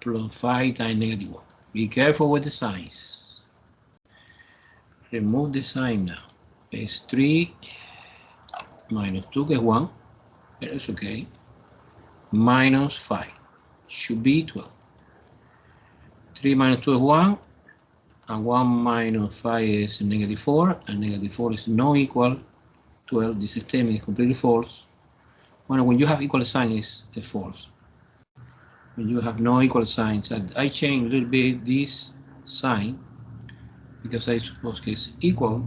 plus 5 times negative 1. Be careful with the signs. Remove the sign now. It's 3 minus 2, que es 1. That's okay. Minus 5. Should be 12. 3 minus 2 is 1. And 1 minus 5 is negative 4. And negative 4 is not equal 12. This statement is completely false. When you have equal signs, it's false. When you have no equal signs, I change a little bit this sign because I suppose it's equal.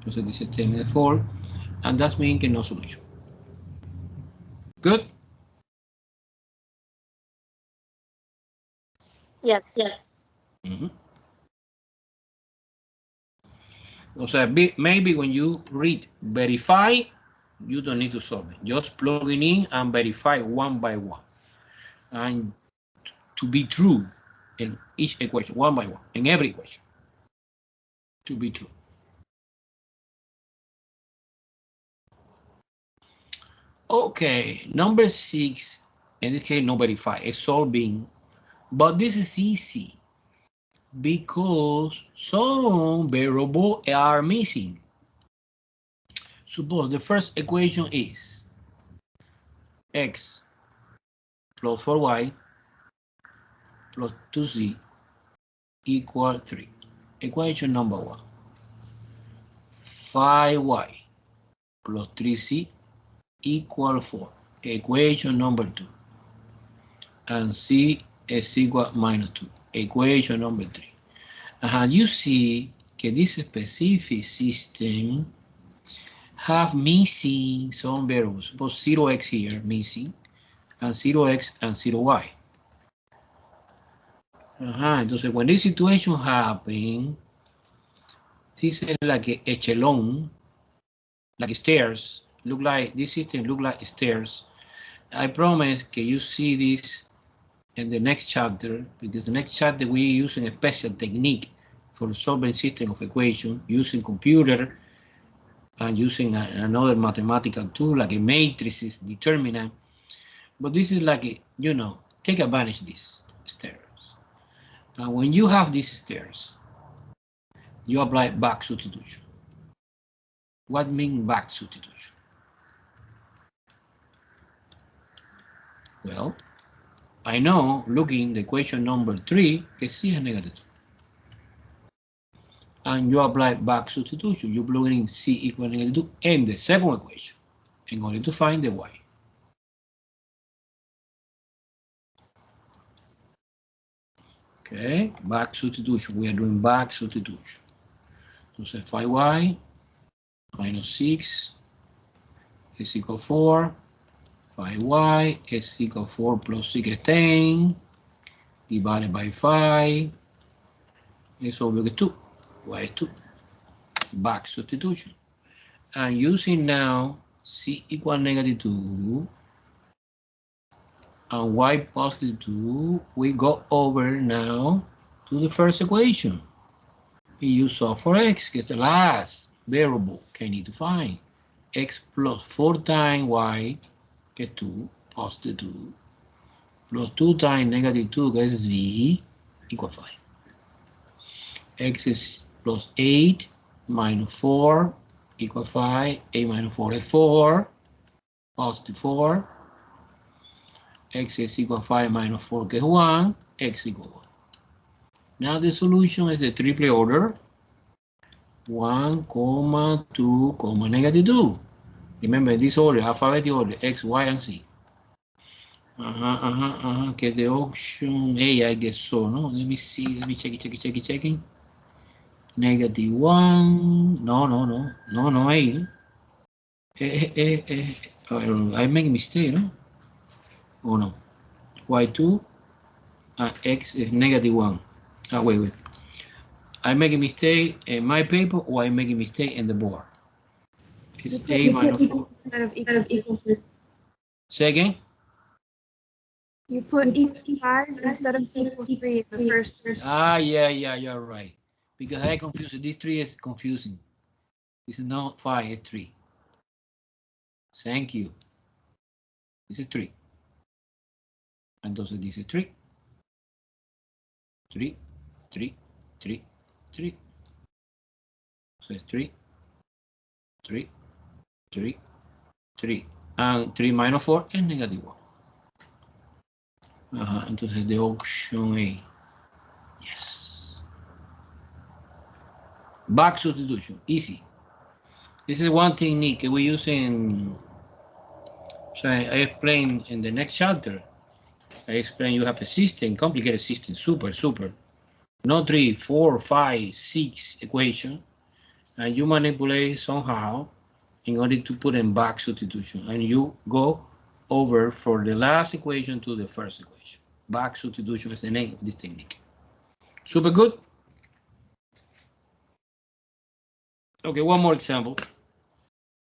So this statement is false, and that means no solution. Good? Yes. So maybe when you read verify, you don't need to solve it. Just plug it in and verify one by one. And to be true in each equation, one by one, in every equation. To be true. Okay, number 6, in this case, no verify, it's solving, but this is easy. because some variables are missing. Suppose the first equation is x plus 4y plus 2z equal 3. Equation number 1. 5y plus 3z equal 4. Equation number 2. And c is equal minus 2. Equation number 3. You see that this specific system have missing some variables. Suppose 0x here missing, and 0x and 0y. Entonces, when this situation happens, this is like a echelon, like stairs. Look like this system look like stairs. I promise that you see this in the next chapter, because the next chapter we using a special technique for solving system of equation using computer and using another mathematical tool like a matrices determinant. But this is like a, you know, take advantage of these stairs. Now, when you have these stairs, you apply back substitution. What means back substitution? Well, I know, looking the equation number 3, que C is negative 2. And you apply back substitution. You plug in C equal negative 2 in the second equation in order to find the Y. Okay, back substitution. We are doing back substitution. So say 5y minus 6 is equal 4. 5y is equal 4 plus 16 divided by 5 is over to 2. Y is 2. Back substitution. And using now C equal negative 2 and Y positive 2, we go over now to the first equation. We use solve for x, que is the last variable I need to find. X plus 4 times y, que is 2, positive 2, plus 2 times negative 2, que is z, equal 5. X is plus 8 minus 4 equal 5. 8 minus 4 is 4, positive 4. X is equal 5 minus 4, que is 1, x equal 1. Now the solution is the triple order. 1, 2, negative 2. Remember this order, alphabetic order, X, Y, and Z. Que the option A, I guess so, no? Let me see, let me check it. Negative 1, no, A. I make a mistake, no? Oh no, Y2, X is negative 1. Wait. I make a mistake in my paper or I make a mistake in the board? It's A minus 4. Instead of equal 3. Say again? You put equal 5 instead of equal 3 in the first. Yeah, you're right. Because I confused. This 3 is confusing. This is not 5, it's 3. Thank you. This is 3. Entonces this is 3. 3. So it's 3. And 3 minus 4 is negative 1. Entonces the option A. Yes. Back substitution, easy. This is one technique we use in, so I explain in the next chapter. I explain you have a system, complicated system, super. Not 3, 4, 5, 6 equation, and you manipulate somehow in order to put in back substitution, and you go over for the last equation to the first equation. Back substitution is the name of this technique. Super good. Okay, one more example.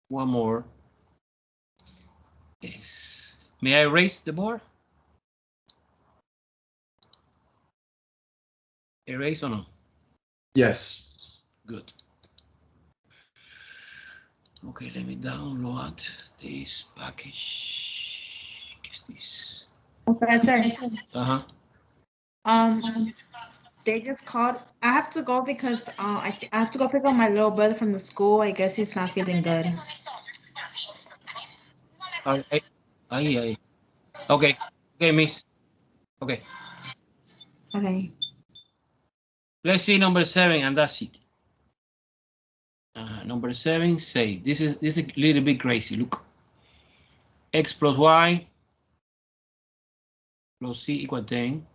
One more. Yes. May I erase the board? Erase or no? Yes. Good. Okay, let me download this package. What is this? Professor, Uh-huh. They just called. I have to go because I have to go pick up my little brother from the school. I guess he's not feeling good. Ay. Okay. Okay, miss. Okay. Okay. Let's see number 7, and that's it. Number 7 say this is a little bit crazy. Look, x plus y plus c equal 10.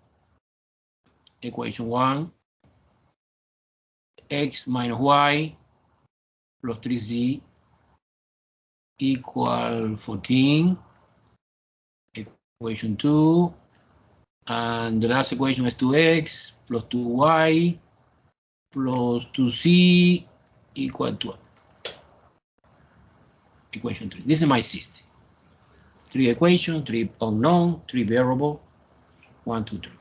Equation 1. X minus y plus 3z equal 14. Equation 2. And the last equation is 2x plus 2y plus 2z equal 12. Equation 3. This is my system. 3 equations, 3 unknown, 3 variable, 1, 2, 3.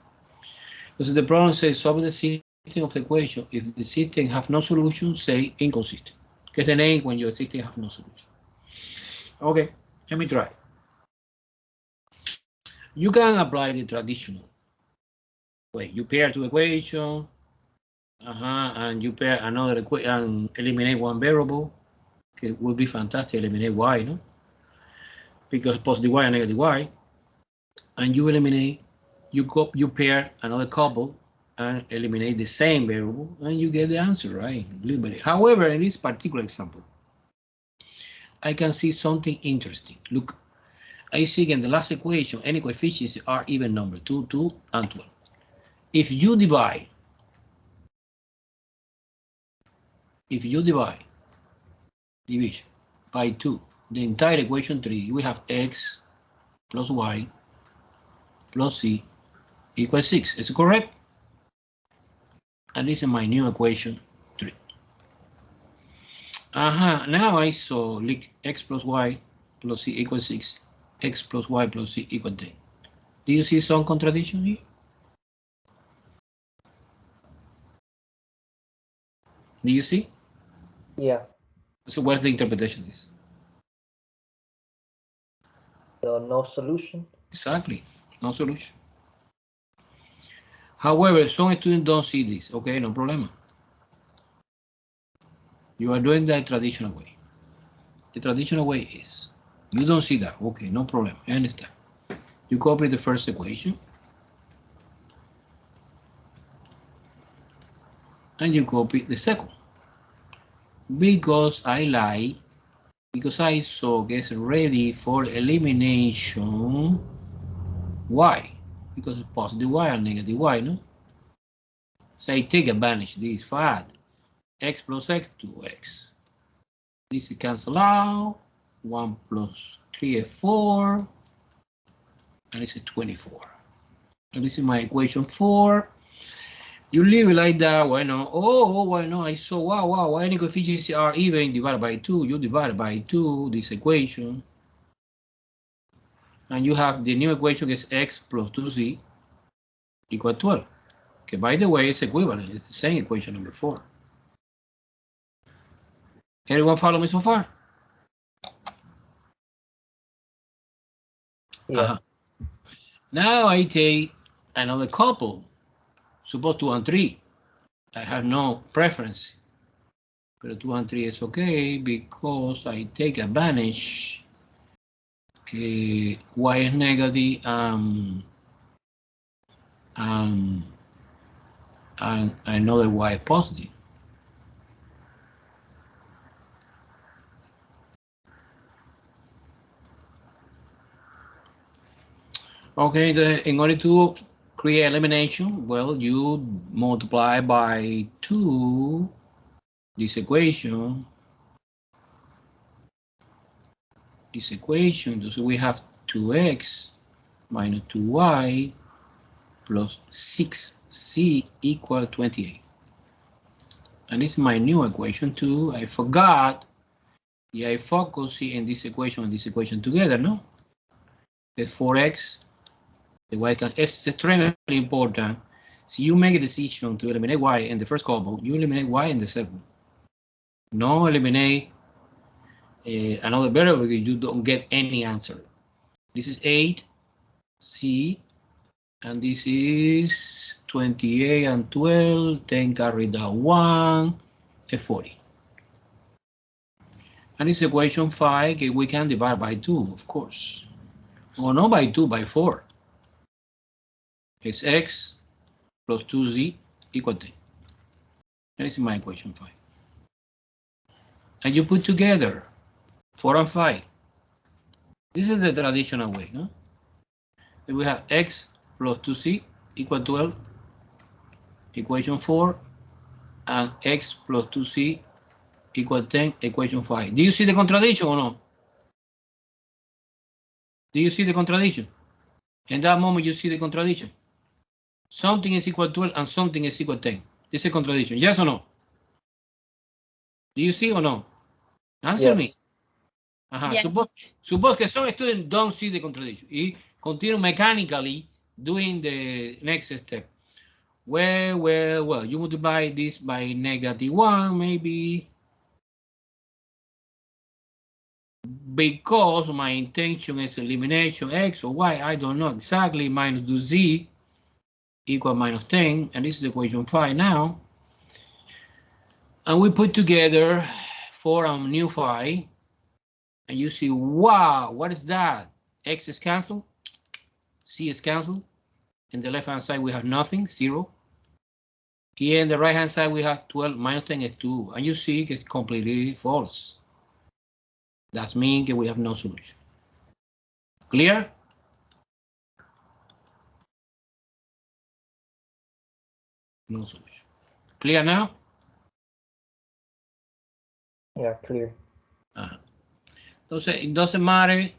So the problem says solve the system of the equation. If the system have no solution, say inconsistent. Get the name when your system have no solution. Okay, let me try. You can apply the traditional way. You pair two equations, and you pair another equation and eliminate one variable. It would be fantastic. Eliminate y, no? Because positive y and negative y, and you eliminate. You pair another couple and eliminate the same variable, and you get the answer, right? However, in this particular example, I can see something interesting. Look, I see in the last equation, any coefficients are even number 2, 2, and 12. If you divide division by 2, the entire equation 3, we have x plus y plus c equals 6. Is it correct? And this is my new equation 3. Now I saw like x plus y plus c equals 6, x plus y plus c equals 10. Do you see some contradiction here? Do you see? Yeah. So what's the interpretation of this? So no solution. Exactly, no solution. However, some students don't see this. Okay, no problem. You are doing that traditional way. The traditional way is, you don't see that. Okay, no problem. I understand. You copy the first equation. And you copy the second. Because I saw gets ready for elimination y. Because it's positive y and negative y, no? So I take advantage of this fact. X plus x, 2x. This is cancel out. 1 plus 3 is 4. And this is 24. And this is my equation 4. You leave it like that. Why not? Oh, why not? I saw, wow, any coefficients are even divided by 2. You divide by 2 this equation. And you have the new equation is x plus 2z equal 12. Okay, by the way, it's equivalent. It's the same equation number 4. Everyone follow me so far? Yeah. Now I take another couple. Suppose 2 and 3. I have no preference. But 2 and 3 is okay because I take advantage. Okay, y is negative and another y is positive. Okay, in order to create elimination, well, you multiply by 2 this equation. So we have 2x minus 2y plus 6c equal 28. And this is my new equation 2. I forgot. Yeah, I focus in this equation and this equation together, no? The 4x. The y can, it's extremely important. So you make a decision to eliminate y in the first couple, you eliminate y in the second. No eliminate another variable because you don't get any answer. This is 8c And this is 28 and 12, 10 carry that 1, a 40. And it's equation 5, we can divide by 2, of course. Or not by 2, by 4. It's x plus 2z equal 10. That is my equation 5. And you put together 4 and 5. This is the traditional way, no? And we have x plus 2c equal 12, equation 4, and x plus 2c equal 10, equation 5. Do you see the contradiction or no? Do you see the contradiction? In that moment, you see the contradiction. Something is equal to 12 and something is equal to 10. This is a contradiction. Yes or no? Do you see or no? Answer Yes. me. Yes. Suppose que some students don't see the contradiction. Y continue mechanically doing the next step. Well, you multiply this by -1, maybe. Because my intention is elimination x or y, I don't know exactly, minus 2z equal -10, and this is equation 5 now. And we put together 4 and new 5, and you see, wow, what is that? X is canceled, C is canceled. In the left-hand side, we have nothing, 0. Here in the right-hand side, we have 12 minus 10 is 2, and you see it's completely false. That means that we have no solution. Clear? No solution. Clear now? Yeah, clear. Entonces, it doesn't matter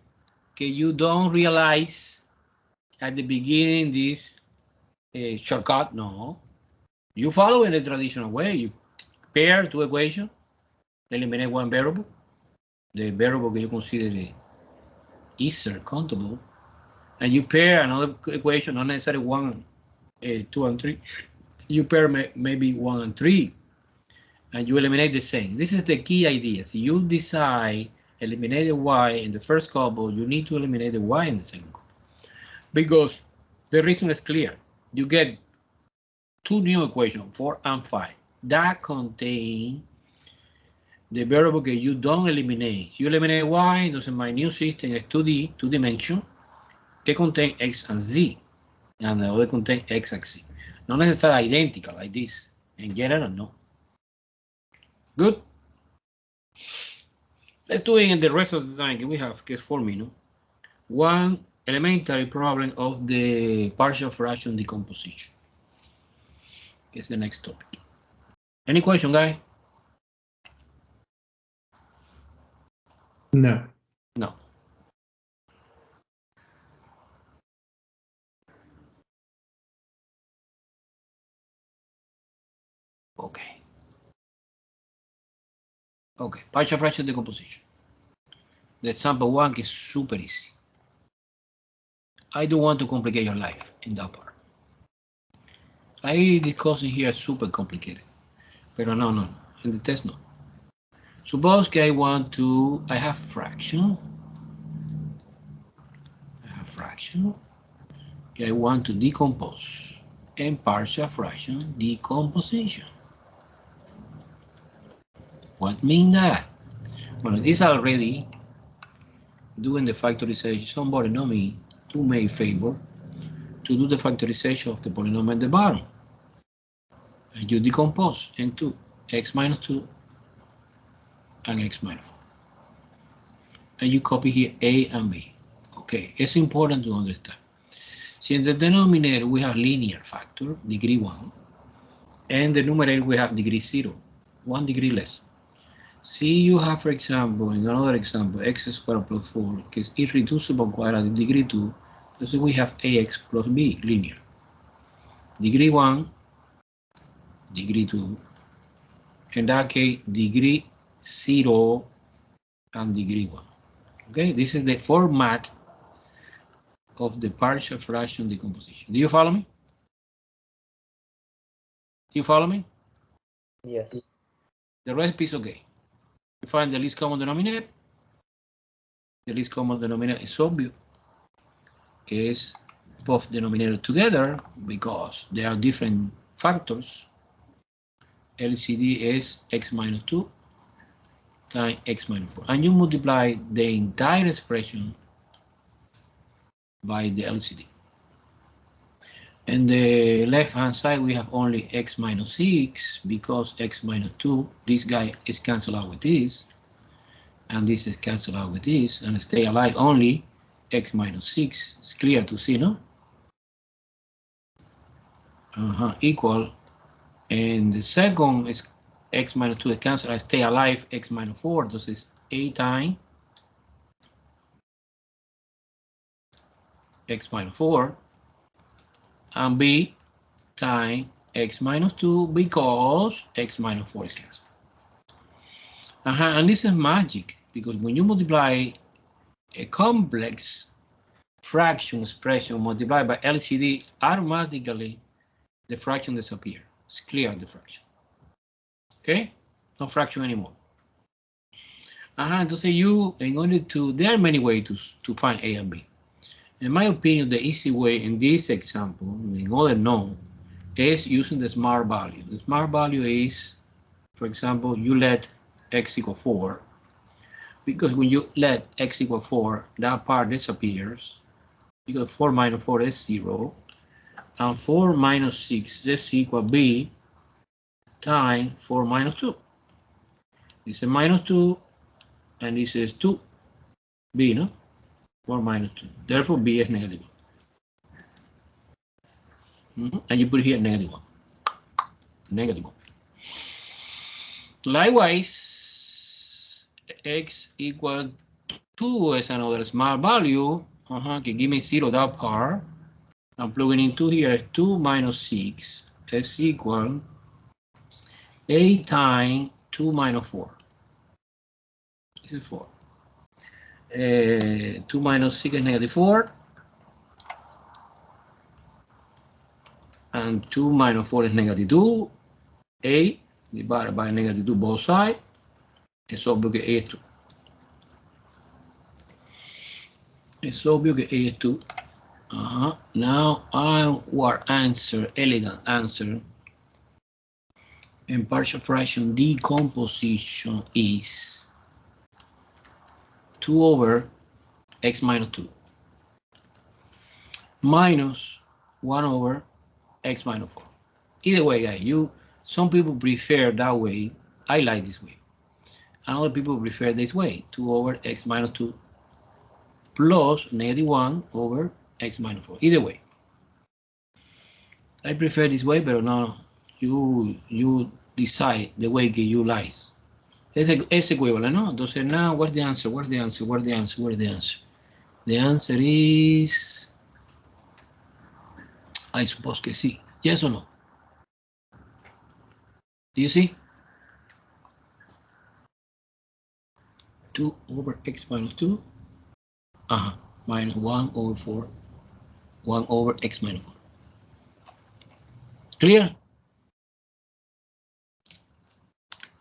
que you don't realize at the beginning this shortcut. No. You follow in the traditional way. You pair two equations, eliminate one variable, the variable that you consider easier countable, and you pair another equation, not necessarily 1, 2, and 3. You pair maybe 1 and 3, and you eliminate the same. This is the key idea. So you decide eliminate the y in the first couple, you need to eliminate the y in the second couple. Because the reason is clear. You get two new equations, 4 and 5, that contain the variable that you don't eliminate. You eliminate y, entonces my new system is 2D, 2 dimension, que contain x and z, and the other contain x and z. Not necessarily identical like this. In general, no. Good? Let's do it in the rest of the time. We have case 4 minutes. One elementary problem of the partial fraction decomposition. It's the next topic. Any question, guys? No. No. Okay. Okay, partial fraction decomposition. The example 1 is super easy. I don't want to complicate your life in that part. I discussing here super complicated. Pero no. In the test, no. Suppose I have fraction. I want to decompose. And partial fraction decomposition. What mean that? Well, it is already doing the factorization. Somebody know me to make favor to do the factorization of the polynomial at the bottom. And you decompose into x minus 2 and x minus 4. And you copy here a and b. Okay, it's important to understand. See, in the denominator we have linear factor, degree 1, and the numerator we have degree 0, 1 degree less. See, you have, for example, in another example, x squared plus 4, which is irreducible quadratic degree 2, so we have ax plus b, linear. Degree 1, degree 2, in that case, degree 0 and degree 1. Okay, this is the format of the partial fraction decomposition. Do you follow me? Do you follow me? Yes. The rest is okay. You find the least common denominator. The least common denominator is obvious, que es both denominator together because there are different factors. LCD is x minus 2 times x minus 4. And you multiply the entire expression by the LCD. And the left-hand side, we have only x minus 6 because x minus 2, this guy is cancelled out with this, and this is cancelled out with this, and stay alive only x minus 6. It's clear to see, no? Equal. And the second is x minus 2 is cancelled, I stay alive x minus 4. This is a times x minus 4. And b times x minus 2 because x minus 4 is cancelled. And this is magic because when you multiply a complex fraction expression multiplied by LCD, automatically the fraction disappears. It's clear the fraction. Okay? No fraction anymore. Entonces you, in order to, there are many ways to find A and B. In my opinion, the easy way in this example, in order known, is using the smart value. The smart value is, for example, you let x equal 4, because when you let x equal 4, that part disappears, because 4 minus 4 is 0, and 4 minus 6 is equal b times 4 minus 2. This is minus 2, and this is 2, b, no? 4 minus 2. Therefore, b is negative 1. And you put here negative 1. Negative 1. Likewise, x equal 2 is another small value. Can give me 0 that part. I'm plugging in 2 here. 2 minus 6 is equal 8 times 2 minus 4. This is 4. 2 minus 6 is negative 4. And 2 minus 4 is negative 2. 8 divided by negative 2 both sides. It's obvious que A is 2. It's obvious que A is 2. Now our answer, elegant answer, in partial fraction decomposition is 2 over x minus 2 minus 1 over x minus 4. Either way, guys, some people prefer that way. I like this way. And other people prefer this way, 2 over x minus 2 plus negative 1 over x minus 4. Either way. I prefer this way, but no, you decide the way that you like. Es equivalent, no? Entonces now, what's the answer? Where's the answer? Where's the answer? Where's the answer? The answer is, I suppose que sí. Yes or no? Do you see? 2 over x minus 2. Minus 1 over 4. 1 over x minus 4. Clear?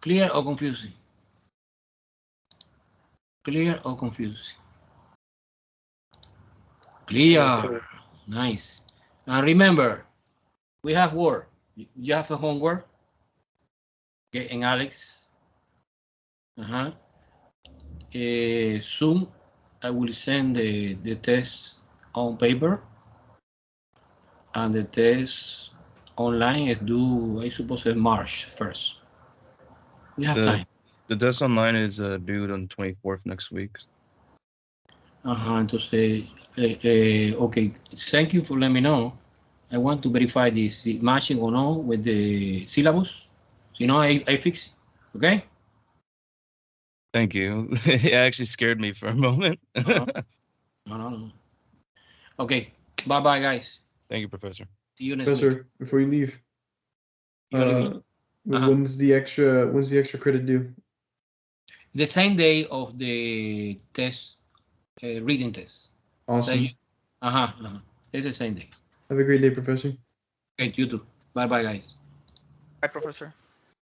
Clear or confusing? Clear or confusing? Clear. Nice. And remember, we have work. You have a homework. Okay, and Alex. Soon I will send the test on paper. And the test online is due, I suppose, in March 1st. We have time. The test online is due on 24th next week. Entonces, okay, thank you for letting me know. I want to verify this, is it matching or no with the syllabus. So, you know, I fix it, okay? Thank you. It actually scared me for a moment. No. Okay, bye-bye, guys. Thank you, Professor. See you next week. Professor, before you leave, You're leaving. when's the extra credit due? The same day of the test, reading test. Awesome. It's the same day. Have a great day, Professor. Okay, you too. Bye-bye, guys. Bye, Professor.